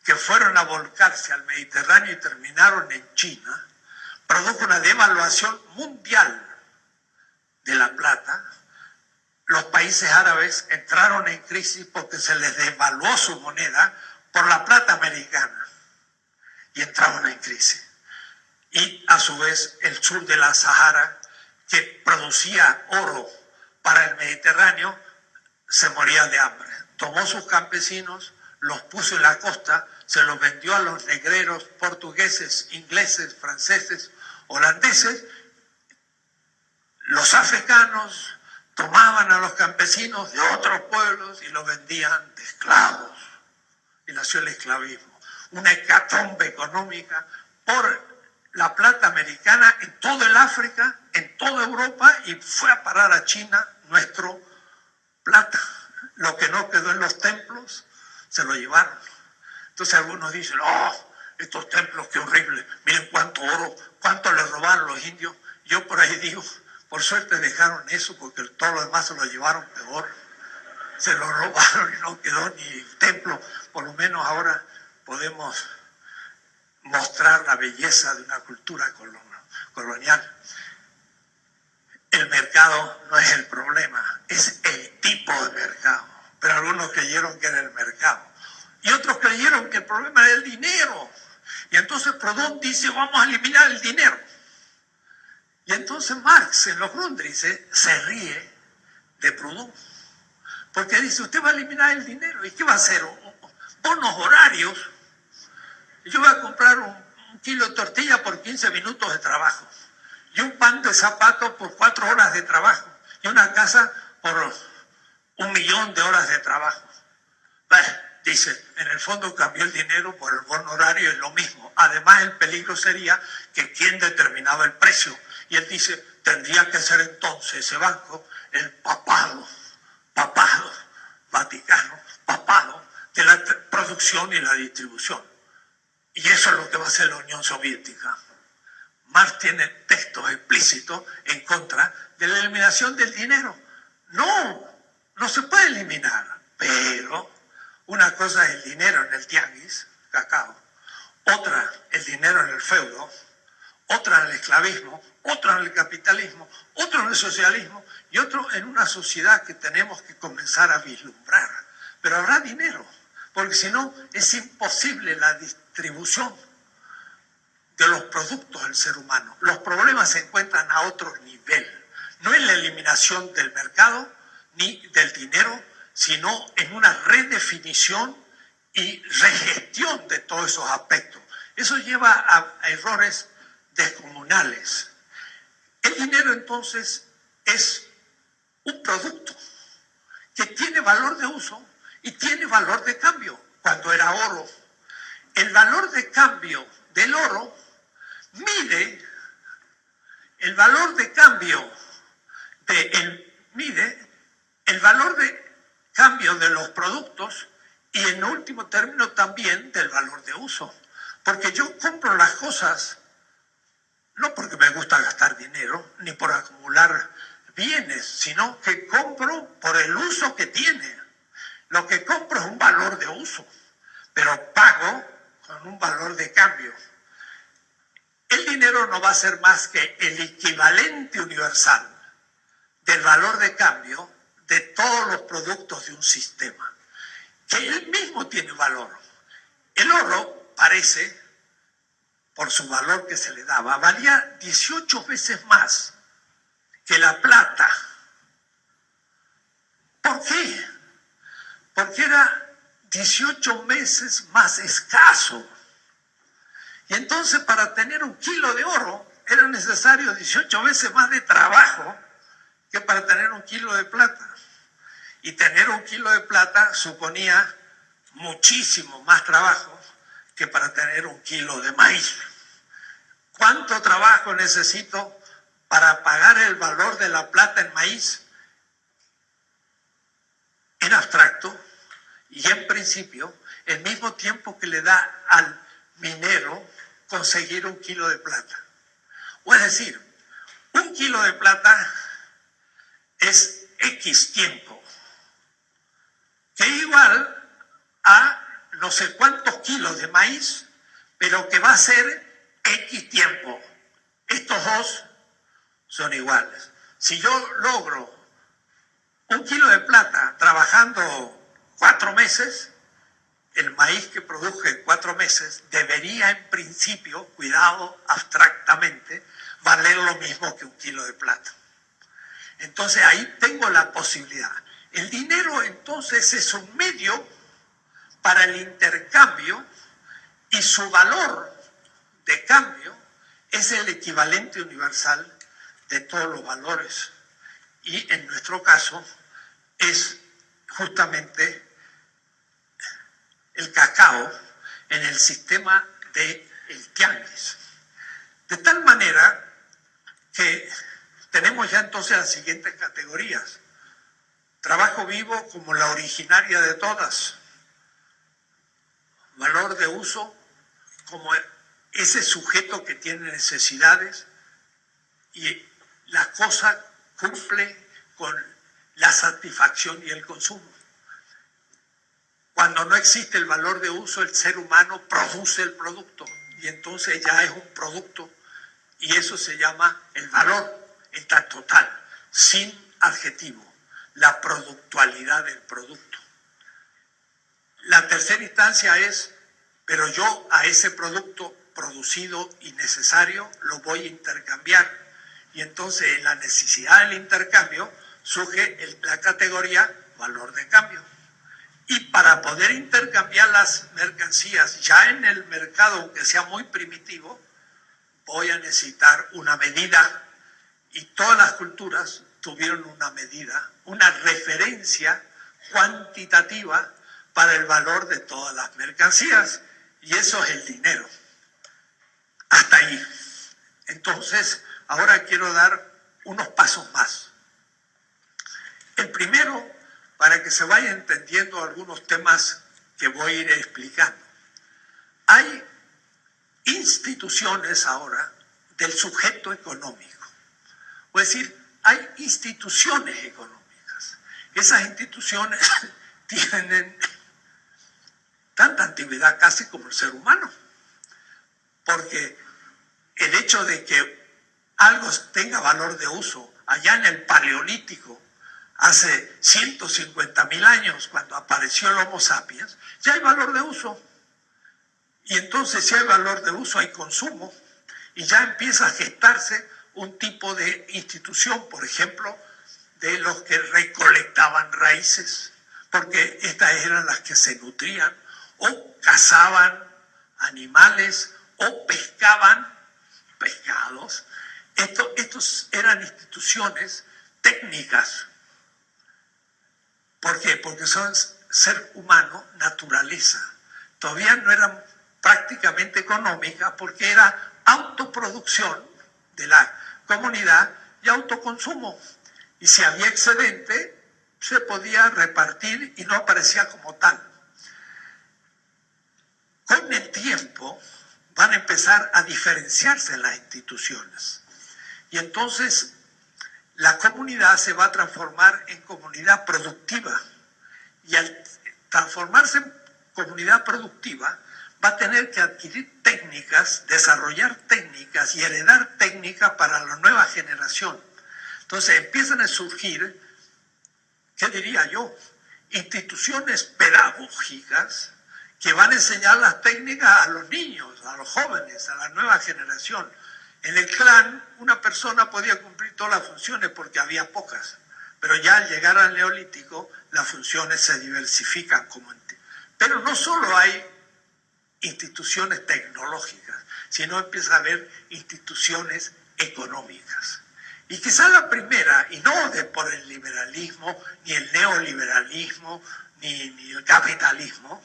que fueron a volcarse al Mediterráneo y terminaron en China. Produjo una devaluación mundial de la plata. Los países árabes entraron en crisis porque se les devaluó su moneda por la plata americana y entraron en crisis. Y a su vez el sur de la Sahara, que producía oro para el Mediterráneo, se moría de hambre. Tomó sus campesinos, los puso en la costa, se los vendió a los negreros portugueses, ingleses, franceses, holandeses. Los africanos tomaban a los campesinos de otros pueblos y los vendían de esclavos. Y nació el esclavismo. Una hecatombe económica por la plata americana en todo el África, en toda Europa, y fue a parar a China nuestro plata. Lo que no quedó en los templos, se lo llevaron. Entonces algunos dicen, oh, estos templos, qué horrible, miren cuánto oro, cuánto le robaron los indios. Yo por ahí digo, por suerte dejaron eso, porque todo lo demás se lo llevaron peor. Se lo robaron y no quedó ni templo. Por lo menos ahora podemos mostrar la belleza de una cultura colonial. El mercado no es el problema, es el tipo de mercado. Pero algunos creyeron que era el mercado. Y otros creyeron que el problema era el dinero. Y entonces Proudhon dice, vamos a eliminar el dinero. Y entonces Marx en los Grundrisse se ríe de Proudhon. Porque dice, usted va a eliminar el dinero. ¿Y qué va a hacer? Bonos horarios. Yo voy a comprar un kilo de tortilla por 15 minutos de trabajo. Y un pan de zapato por 4 horas de trabajo. Y una casa por 1.000.000 de horas de trabajo. Bueno, dice, en el fondo cambió el dinero por el bono horario, es lo mismo. Además, el peligro sería que quién determinaba el precio. Y él dice, tendría que ser entonces ese banco el papado, Vaticano, papado de la producción y la distribución. Y eso es lo que va a hacer la Unión Soviética. Marx tiene textos explícitos en contra de la eliminación del dinero. No se puede eliminar, pero una cosa es el dinero en el tianguis, cacao, otra el dinero en el feudo, otra en el esclavismo, otra en el capitalismo, otro en el socialismo y otro en una sociedad que tenemos que comenzar a vislumbrar. Pero habrá dinero, porque si no es imposible la distribución de los productos del ser humano. Los problemas se encuentran a otro nivel, no en la eliminación del mercado ni del dinero, sino en una redefinición y regestión de todos esos aspectos. Eso lleva a errores descomunales. El dinero entonces es un producto que tiene valor de uso y tiene valor de cambio. Cuando era oro, el valor de cambio del oro mide el valor de cambio mide el valor de cambio de los productos y en último término también del valor de uso. Porque yo compro las cosas no porque me gusta gastar dinero ni por acumular bienes, sino que compro por el uso que tiene. Lo que compro es un valor de uso, pero pago con un valor de cambio. dinero no va a ser más que el equivalente universal del valor de cambio de todos los productos de un sistema, que él mismo tiene valor. El oro parece, por su valor que se le daba, valía 18 veces más que la plata. ¿Por qué? Porque era 18 veces más escaso. Y entonces para tener un kilo de oro era necesario 18 veces más de trabajo que para tener un kilo de plata. Y tener un kilo de plata suponía muchísimo más trabajo que para tener un kilo de maíz. ¿Cuánto trabajo necesito para pagar el valor de la plata en maíz? En abstracto y en principio, el mismo tiempo que le da al minero conseguir un kilo de plata. O es decir, un kilo de plata es X tiempo, que es igual a no sé cuántos kilos de maíz, pero que va a ser X tiempo. Estos dos son iguales. Si yo logro un kilo de plata trabajando 4 meses, el maíz que produje en 4 meses debería en principio, cuidado, abstractamente, valer lo mismo que un kilo de plata. Entonces ahí tengo la posibilidad. El dinero entonces es un medio para el intercambio y su valor de cambio es el equivalente universal de todos los valores. Y en nuestro caso es justamente el cacao en el sistema del tianguis. De tal manera que tenemos ya entonces las siguientes categorías. Trabajo vivo como la originaria de todas. Valor de uso como ese sujeto que tiene necesidades y la cosa cumple con la satisfacción y el consumo. Cuando no existe el valor de uso, el ser humano produce el producto y entonces ya es un producto y eso se llama el valor en tan total, sin adjetivo, la productualidad del producto. La tercera instancia es, pero yo a ese producto producido y necesario lo voy a intercambiar y entonces en la necesidad del intercambio surge la categoría valor de cambio. Y para poder intercambiar las mercancías ya en el mercado, aunque sea muy primitivo, voy a necesitar una medida. Y todas las culturas tuvieron una medida, una referencia cuantitativa para el valor de todas las mercancías. Y eso es el dinero. Hasta ahí. Entonces, ahora quiero dar unos pasos más. El primero, para que se vaya entendiendo algunos temas que voy a ir explicando. Hay instituciones ahora del sujeto económico. Es decir, hay instituciones económicas. Esas instituciones tienen tanta antigüedad casi como el ser humano. Porque el hecho de que algo tenga valor de uso allá en el Paleolítico, hace 150.000 años, cuando apareció el Homo sapiens, ya hay valor de uso. Y entonces si hay valor de uso, hay consumo. Y ya empieza a gestarse un tipo de institución, por ejemplo, de los que recolectaban raíces, porque estas eran las que se nutrían, o cazaban animales, o pescaban pescados. Estos eran instituciones técnicas. ¿Por qué? Porque son ser humano, naturaleza. Todavía no eran prácticamente económicas porque era autoproducción de la comunidad y autoconsumo. Y si había excedente, se podía repartir y no aparecía como tal. Con el tiempo van a empezar a diferenciarse las instituciones. Y entonces la comunidad se va a transformar en comunidad productiva. Y al transformarse en comunidad productiva, va a tener que adquirir técnicas técnicas, desarrollar técnicas y heredar técnicas para la nueva generación. Entonces empiezan a surgir, ¿qué diría yo? Instituciones pedagógicas que van a enseñar las técnicas a los niños, a los jóvenes, a la nueva generación. En el clan, una persona podía cumplir todas las funciones porque había pocas, pero ya al llegar al Neolítico, las funciones se diversifican como pero no solo hay instituciones tecnológicas, sino empieza a haber instituciones económicas. Y quizás la primera, y no por el liberalismo, ni el neoliberalismo, ni el capitalismo,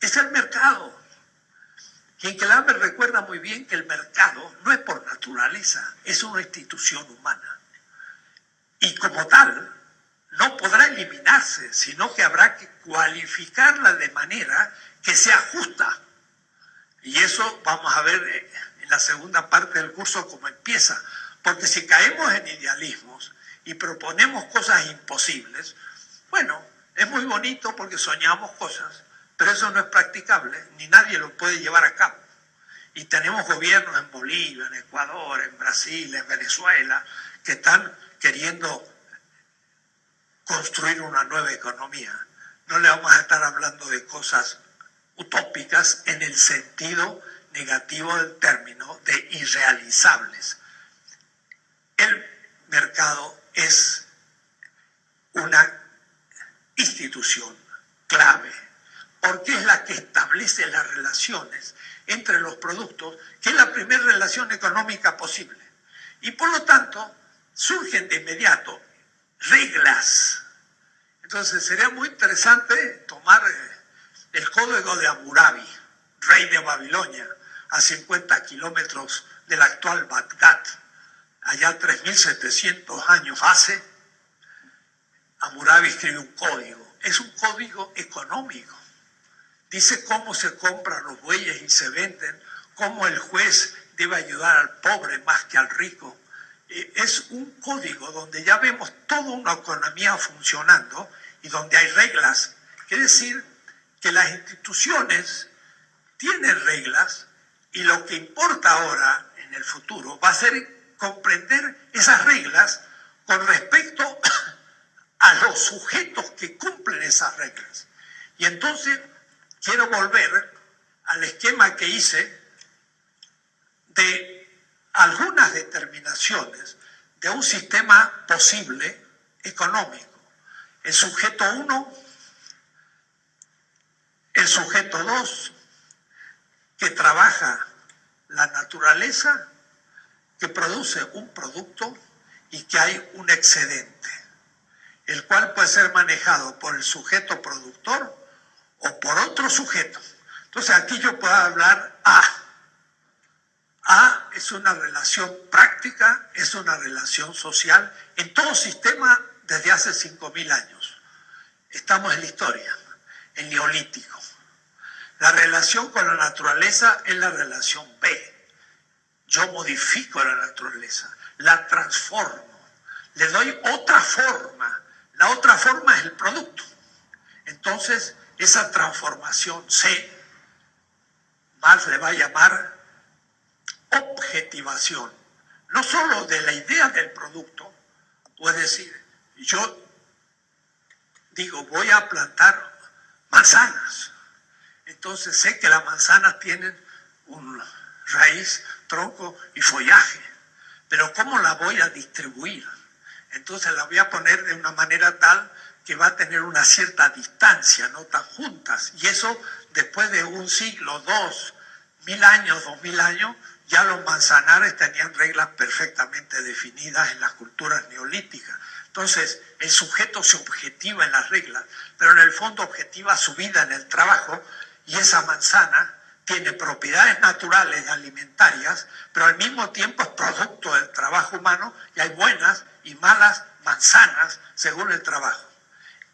es el mercado. Quien me recuerda muy bien que el mercado no es por naturaleza, es una institución humana. Y como tal, no podrá eliminarse, sino que habrá que cualificarla de manera que sea justa. Y eso vamos a ver en la segunda parte del curso cómo empieza. Porque si caemos en idealismos y proponemos cosas imposibles, bueno, es muy bonito porque soñamos cosas, pero eso no es practicable, ni nadie lo puede llevar a cabo. Y tenemos gobiernos en Bolivia, en Ecuador, en Brasil, en Venezuela, que están queriendo construir una nueva economía. No le vamos a estar hablando de cosas utópicas en el sentido negativo del término, de irrealizables. El mercado es una institución clave, porque es la que establece las relaciones entre los productos, que es la primera relación económica posible. Y por lo tanto, surgen de inmediato reglas. Entonces sería muy interesante tomar el código de Hammurabi, rey de Babilonia, a 50 kilómetros del actual Bagdad. Allá 3.700 años hace, Hammurabi escribe un código. Es un código económico. Dice cómo se compran los bueyes y se venden, cómo el juez debe ayudar al pobre más que al rico. Es un código donde ya vemos toda una economía funcionando y donde hay reglas. Quiere decir que las instituciones tienen reglas y lo que importa ahora en el futuro va a ser comprender esas reglas con respecto a los sujetos que cumplen esas reglas. Y entonces quiero volver al esquema que hice de algunas determinaciones de un sistema posible económico. El sujeto 1, el sujeto 2, que trabaja la naturaleza, que produce un producto y que hay un excedente, el cual puede ser manejado por el sujeto productor o por otro sujeto. Entonces aquí yo puedo hablar A es una relación práctica, es una relación social en todo sistema desde hace 5.000 años. Estamos en la historia, el Neolítico. La relación con la naturaleza es la relación B. Yo modifico la naturaleza, la transformo, le doy otra forma. La otra forma es el producto. Entonces, esa transformación C, Marx le va a llamar objetivación. No solo de la idea del producto, o es decir, yo digo, voy a plantar manzanas. Entonces sé que las manzanas tienen una raíz, tronco y follaje. Pero ¿cómo la voy a distribuir? Entonces la voy a poner de una manera tal que va a tener una cierta distancia, no tan juntas. Y eso, después de un siglo, 2.000 años, 2.000 años, ya los manzanares tenían reglas perfectamente definidas en las culturas neolíticas. Entonces, el sujeto se objetiva en las reglas, pero en el fondo objetiva su vida en el trabajo, y esa manzana tiene propiedades naturales y alimentarias, pero al mismo tiempo es producto del trabajo humano, y hay buenas y malas manzanas según el trabajo.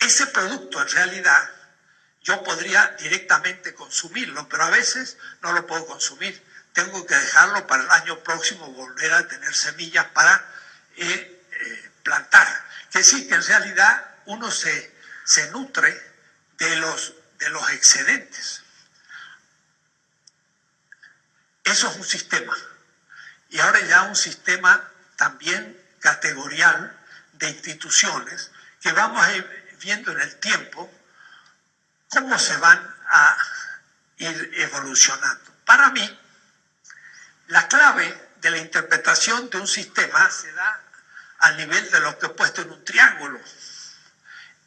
Ese producto en realidad yo podría directamente consumirlo, pero a veces no lo puedo consumir. Tengo que dejarlo para el año próximo, volver a tener semillas para plantar. Que sí, que en realidad uno se nutre de los excedentes. Eso es un sistema. Y ahora ya un sistema también categorial de instituciones que vamos a ir viendo en el tiempo cómo se van a ir evolucionando. Para mí, la clave de la interpretación de un sistema se da al nivel de lo que he puesto en un triángulo,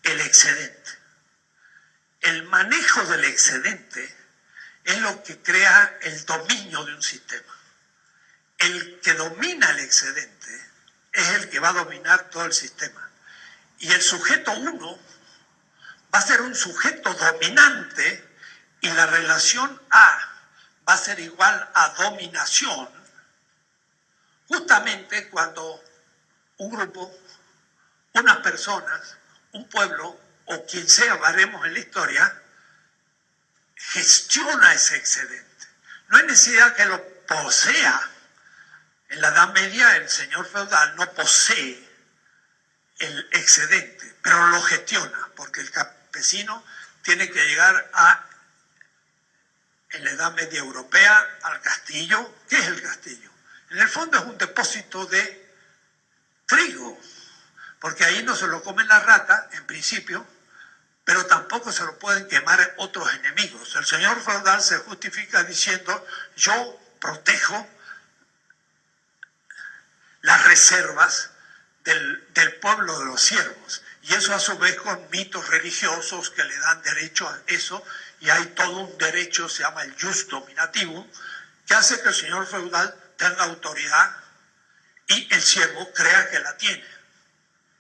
el excedente. El manejo del excedente es lo que crea el dominio de un sistema. El que domina el excedente es el que va a dominar todo el sistema. Y el sujeto 1 va a ser un sujeto dominante y la relación A va a ser igual a dominación, justamente cuando un grupo, unas personas, un pueblo o quien sea, veremos en la historia, gestiona ese excedente. No hay necesidad que lo posea. En la Edad Media el señor feudal no posee el excedente, pero lo gestiona, porque el campesino tiene que llegar en la Edad Media europea al castillo. ¿Qué es el castillo? En el fondo es un depósito de trigo, porque ahí no se lo comen las ratas, en principio, pero tampoco se lo pueden quemar otros enemigos. El señor feudal se justifica diciendo: yo protejo las reservas del pueblo de los siervos. Y eso a su vez con mitos religiosos que le dan derecho a eso, y hay todo un derecho, se llama el jus dominativum, que hace que el señor feudal tenga autoridad y el siervo crea que la tiene.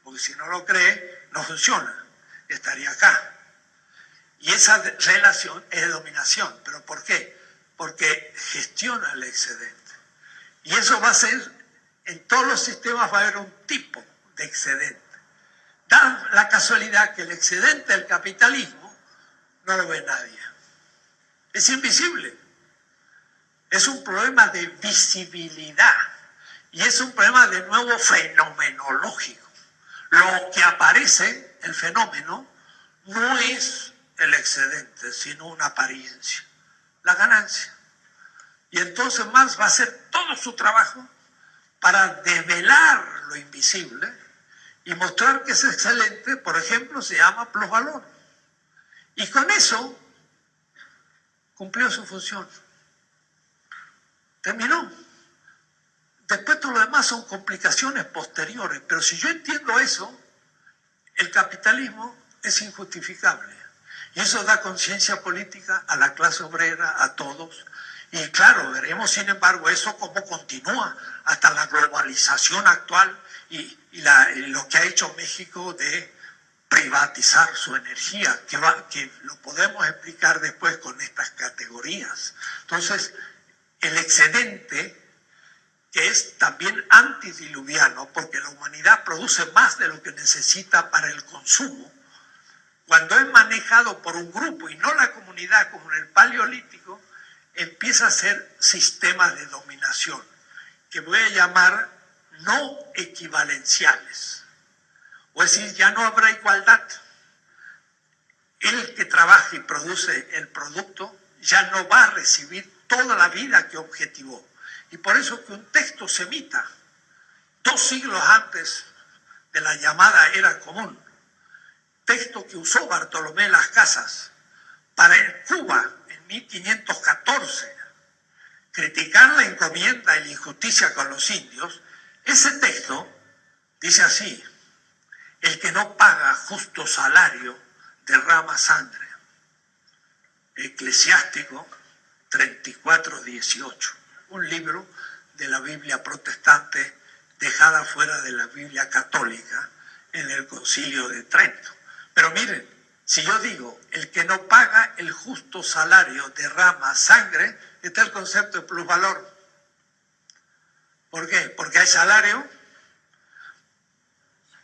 Porque si no lo cree, no funciona, estaría acá. Y esa relación es de dominación. ¿Pero por qué? Porque gestiona el excedente. Y eso va a ser, en todos los sistemas va a haber un tipo de excedente. Da la casualidad que el excedente del capitalismo no lo ve nadie. Es invisible. Es un problema de visibilidad. Y es un problema de nuevo fenomenológico. Lo que aparece, el fenómeno, no es el excedente, sino una apariencia, la ganancia. Y entonces Marx va a hacer todo su trabajo para develar lo invisible y mostrar que ese excelente, por ejemplo, se llama plusvalor. Y con eso cumplió su función. Terminó. Después todo lo demás son complicaciones posteriores, pero si yo entiendo eso, el capitalismo es injustificable. Y eso da conciencia política a la clase obrera, a todos. Y claro, veremos sin embargo eso cómo continúa hasta la globalización actual y lo que ha hecho México de privatizar su energía, que lo podemos explicar después con estas categorías. Entonces, el excedente, que es también antidiluviano, porque la humanidad produce más de lo que necesita para el consumo, cuando es manejado por un grupo y no la comunidad, como en el Paleolítico, empieza a ser sistemas de dominación, que voy a llamar no equivalenciales. O es decir, ya no habrá igualdad. El que trabaja y produce el producto ya no va a recibir toda la vida que objetivó. Y por eso que un texto semita, 2 siglos antes de la llamada Era Común, texto que usó Bartolomé Las Casas para en Cuba en 1514, criticar la encomienda y la injusticia con los indios, ese texto dice así: el que no paga justo salario derrama sangre. Eclesiástico 34:18, un libro de la Biblia protestante dejada fuera de la Biblia católica en el Concilio de Trento. Pero miren, si yo digo, el que no paga el justo salario derrama sangre, está el concepto de plusvalor. ¿Por qué? Porque hay salario,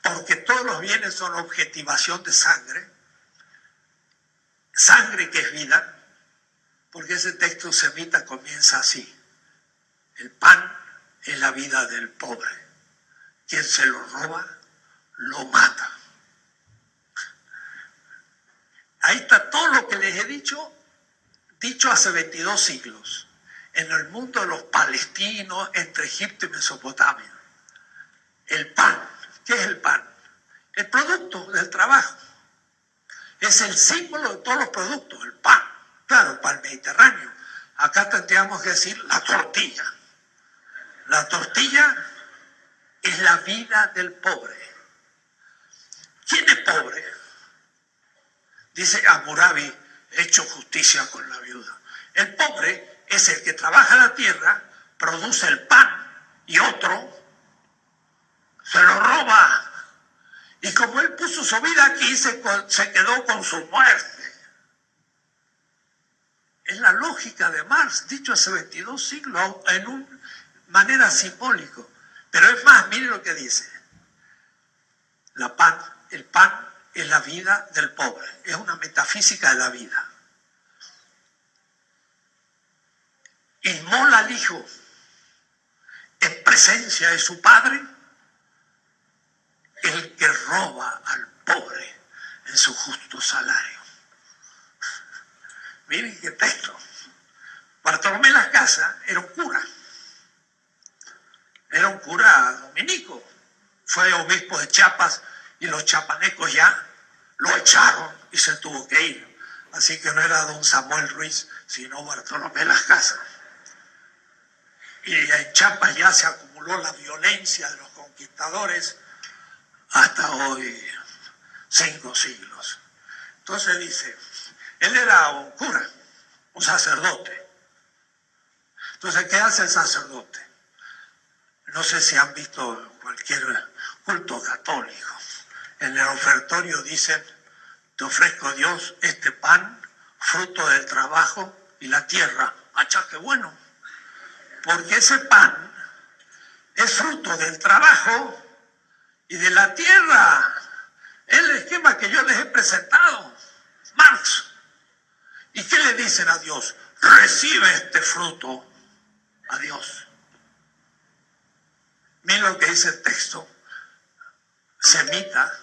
porque todos los bienes son objetivación de sangre, sangre que es vida, porque ese texto semita comienza así: el pan es la vida del pobre, quien se lo roba, lo mata. Ahí está todo lo que les he dicho hace 22 siglos. en el mundo de los palestinos entre Egipto y Mesopotamia. El pan. ¿Qué es el pan? El producto del trabajo. Es el símbolo de todos los productos, el pan. Claro, para el Mediterráneo. Acá tendríamos que decir la tortilla. La tortilla es la vida del pobre. ¿Quién es pobre? Dice Hammurabi, hecho justicia con la viuda. El pobre es el que trabaja la tierra, produce el pan y otro se lo roba. Y como él puso su vida aquí, se quedó con su muerte. Es la lógica de Marx, dicho hace 22 siglos, en una manera simbólica. Pero es más, mire lo que dice. El pan es la vida del pobre, es una metafísica de la vida. Inmola al hijo en presencia de su padre, el que roba al pobre en su justo salario. Miren qué texto. Bartolomé Las Casas era un cura. Era un cura dominico. Fue obispo de Chiapas y los chapanecos ya lo echaron y se tuvo que ir. Así que no era don Samuel Ruiz, sino Bartolomé Las Casas. Y en Chiapas ya se acumuló la violencia de los conquistadores hasta hoy, 5 siglos. Entonces dice, él era un cura, un sacerdote. Entonces, ¿qué hace el sacerdote? No sé si han visto cualquier culto católico. En el ofertorio dicen, te ofrezco Dios este pan, fruto del trabajo y la tierra. ¡Acha, qué bueno! Porque ese pan es fruto del trabajo y de la tierra. El esquema que yo les he presentado, Marx. ¿Y qué le dicen a Dios? Recibe este fruto a Dios. Miren lo que dice el texto. Semita.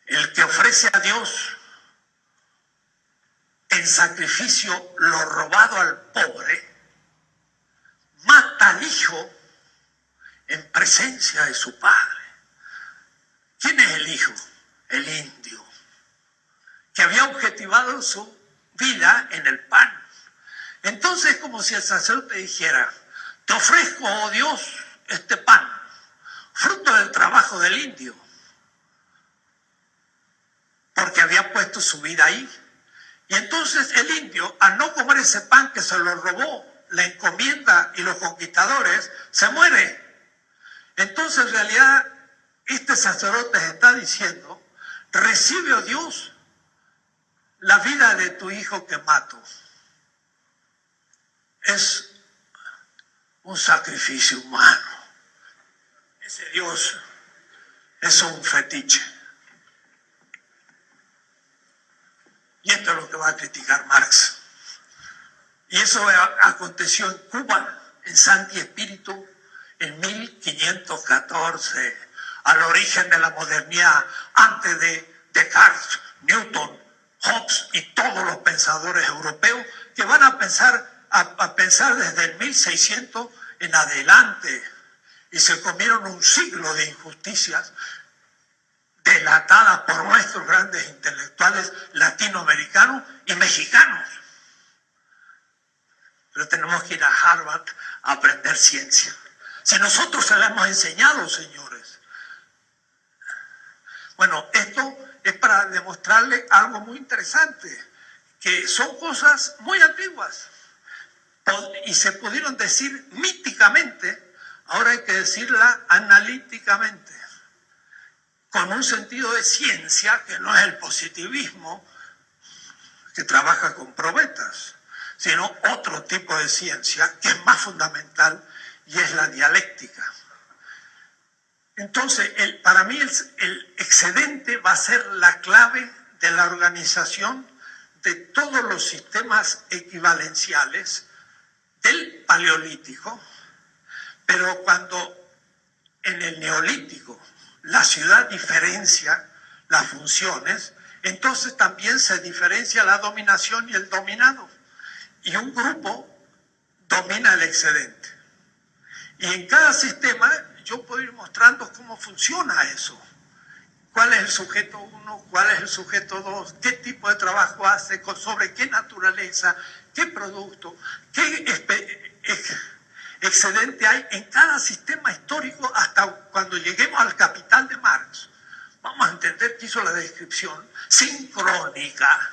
El que ofrece a Dios en sacrificio lo robado al pobre, mata al hijo en presencia de su padre. ¿Quién es el hijo? El indio, que había objetivado su vida en el pan. Entonces, como si el sacerdote dijera, te ofrezco, oh Dios, este pan, fruto del trabajo del indio, porque había puesto su vida ahí. Y entonces el indio, al no comer ese pan que se lo robó la encomienda y los conquistadores, se muere. Entonces, en realidad, este sacerdote está diciendo, recibe, oh Dios, la vida de tu hijo que mato. Es un sacrificio humano. Ese Dios es un fetiche. Y esto es lo que va a criticar Marx. Y eso aconteció en Cuba, en Santi Espíritu, en 1514, al origen de la modernidad, antes de Descartes, Newton, Hobbes y todos los pensadores europeos que van a pensar desde el 1600 en adelante, y se comieron un siglo de injusticias delatadas por nuestros grandes intelectuales latinoamericanos y mexicanos. Pero tenemos que ir a Harvard a aprender ciencia. Si nosotros se la hemos enseñado, señores. Bueno, esto es para demostrarle algo muy interesante, que son cosas muy antiguas y se pudieron decir míticamente, ahora hay que decirla analíticamente, con un sentido de ciencia que no es el positivismo que trabaja con probetas, sino otro tipo de ciencia que es más fundamental y es la dialéctica. Entonces, para mí el excedente va a ser la clave de la organización de todos los sistemas equivalenciales del Paleolítico, pero cuando en el Neolítico la ciudad diferencia las funciones, entonces también se diferencia la dominación y el dominado. y un grupo domina el excedente. Y en cada sistema yo puedo ir mostrando cómo funciona eso. ¿Cuál es el sujeto 1? ¿Cuál es el sujeto 2? ¿Qué tipo de trabajo hace? ¿Sobre qué naturaleza? ¿Qué producto? ¿Qué excedente hay en cada sistema histórico hasta cuando lleguemos al Capital de Marx? Vamos a entender que hizo la descripción sincrónica,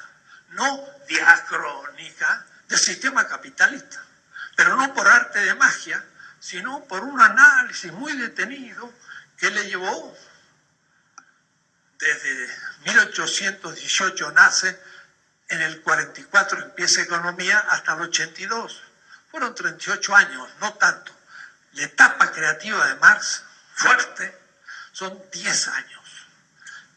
no diacrónica, del sistema capitalista. Pero no por arte de magia, sino por un análisis muy detenido que le llevó desde 1818 nace, en el 44 empieza economía hasta el 82. Fueron 38 años, no tanto. La etapa creativa de Marx, fuerte, son 10 años.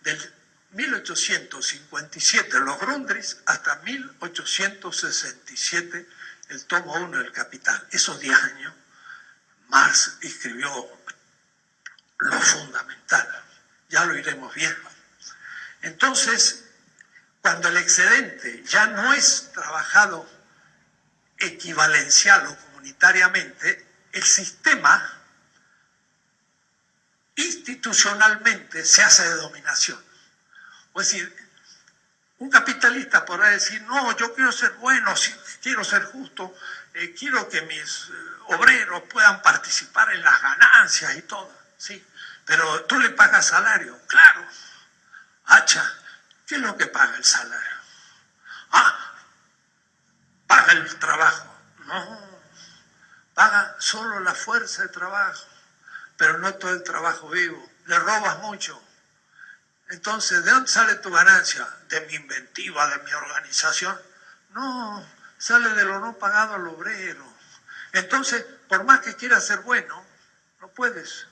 Del 1857 los Grundrisse hasta 1867 el tomo 1 del Capital. Esos 10 años Marx escribió lo fundamental. Ya lo iremos viendo. Entonces, cuando el excedente ya no es trabajado equivalencial o comunitariamente, el sistema institucionalmente se hace de dominación. Es decir, un capitalista podrá decir, no, yo quiero ser bueno, quiero ser justo, quiero que mis obreros puedan participar en las ganancias y todo, ¿sí? Pero tú le pagas salario, claro. Hacha, ¿qué es lo que paga el salario? Paga el trabajo. No, paga solo la fuerza de trabajo, pero no todo el trabajo vivo. Le robas mucho. Entonces, ¿de dónde sale tu ganancia? De mi inventiva, de mi organización. No, sale de lo no pagado al obrero. Entonces, por más que quieras ser bueno, no puedes,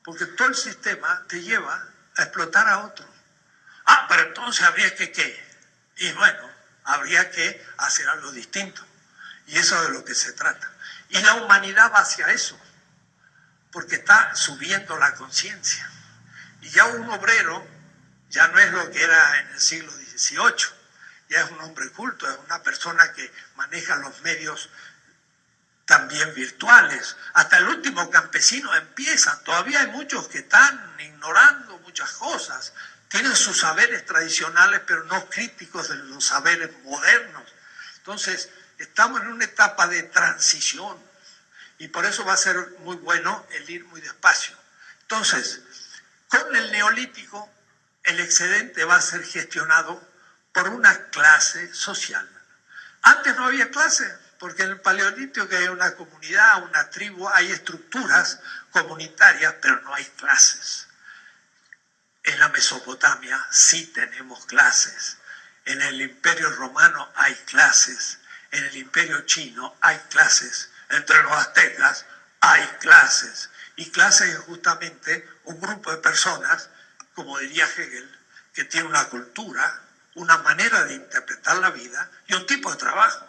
porque todo el sistema te lleva a explotar a otro. Pero entonces habría que ¿qué? Y bueno, habría que hacer algo distinto. Y eso es de lo que se trata. Y la humanidad va hacia eso, porque está subiendo la conciencia. Y ya un obrero ya no es lo que era en el siglo XVIII, ya es un hombre culto, es una persona que maneja los medios también virtuales. Hasta el último campesino empieza. Todavía hay muchos que están ignorando muchas cosas. Tienen sus saberes tradicionales, pero no críticos de los saberes modernos. Entonces, estamos en una etapa de transición y por eso va a ser muy bueno el ir muy despacio. Entonces, con el neolítico, el excedente va a ser gestionado por una clase social. Antes no había clase, porque en el paleolítico, que hay una comunidad, una tribu, hay estructuras comunitarias, pero no hay clases. En la Mesopotamia sí tenemos clases. En el Imperio Romano hay clases. En el Imperio Chino hay clases. Entre los aztecas hay clases. Y clases es justamente un grupo de personas, como diría Hegel, que tiene una cultura, una manera de interpretar la vida y un tipo de trabajo.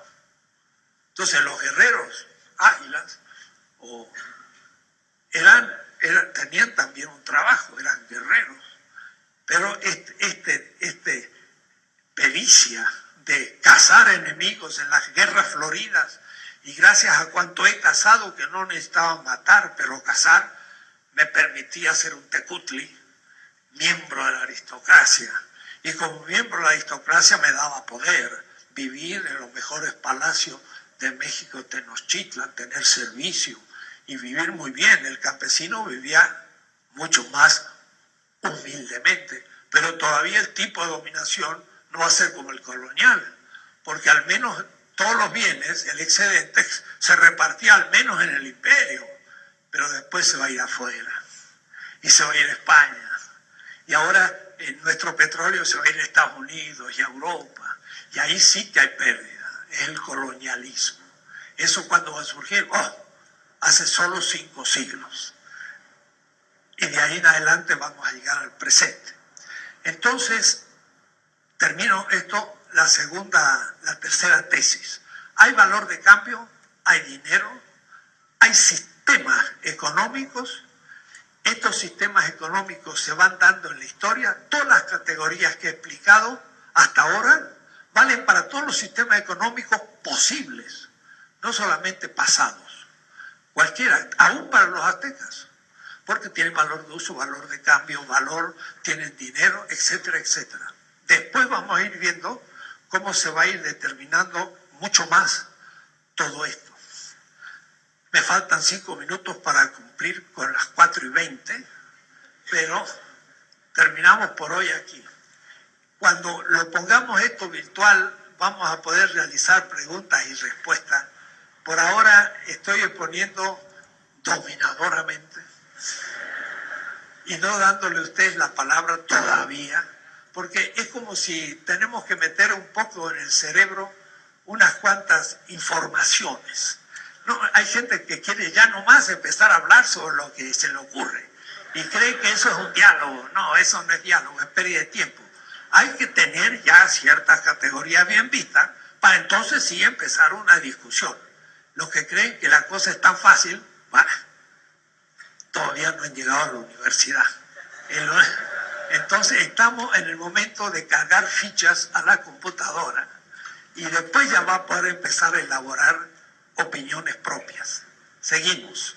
Entonces los guerreros águilas tenían también un trabajo, eran guerreros. Pero pericia de cazar enemigos en las guerras floridas, y gracias a cuanto he cazado, que no necesitaba matar, pero cazar, me permitía ser un tecutli, miembro de la aristocracia. Y como miembro de la aristocracia me daba poder vivir en los mejores palacios de México, Tenochtitlan, tener servicio y vivir muy bien. El campesino vivía mucho más humildemente, pero todavía el tipo de dominación no va a ser como el colonial, porque al menos todos los bienes, el excedente, se repartía al menos en el imperio, pero después se va a ir afuera, y se va a ir a España, y ahora nuestro petróleo se va a ir a Estados Unidos y a Europa, y ahí sí que hay pérdida, es el colonialismo. ¿Eso cuándo va a surgir? Hace solo 5 siglos. Y de ahí en adelante vamos a llegar al presente. Entonces, termino esto, la tercera tesis. Hay valor de cambio, hay dinero, hay sistemas económicos. Estos sistemas económicos se van dando en la historia. Todas las categorías que he explicado hasta ahora valen para todos los sistemas económicos posibles, no solamente pasados, cualquiera, aún para los aztecas, porque tienen valor de uso, valor de cambio, tienen dinero, etcétera, etcétera. Después vamos a ir viendo cómo se va a ir determinando mucho más todo esto. Me faltan 5 minutos para cumplir con las 4:20, pero terminamos por hoy aquí. Cuando lo pongamos esto virtual, vamos a poder realizar preguntas y respuestas. Por ahora estoy exponiendo dominadoramente y no dándole a ustedes la palabra todavía, porque es como si tenemos que meter un poco en el cerebro unas cuantas informaciones. No, hay gente que quiere ya nomás empezar a hablar sobre lo que se le ocurre y cree que eso es un diálogo. No, eso no es diálogo, es pérdida de tiempo. Hay que tener ya ciertas categorías bien vistas para entonces sí empezar una discusión. Los que creen que la cosa es tan fácil, bueno, todavía no han llegado a la universidad. Entonces estamos en el momento de cargar fichas a la computadora y después ya va a poder empezar a elaborar opiniones propias. Seguimos.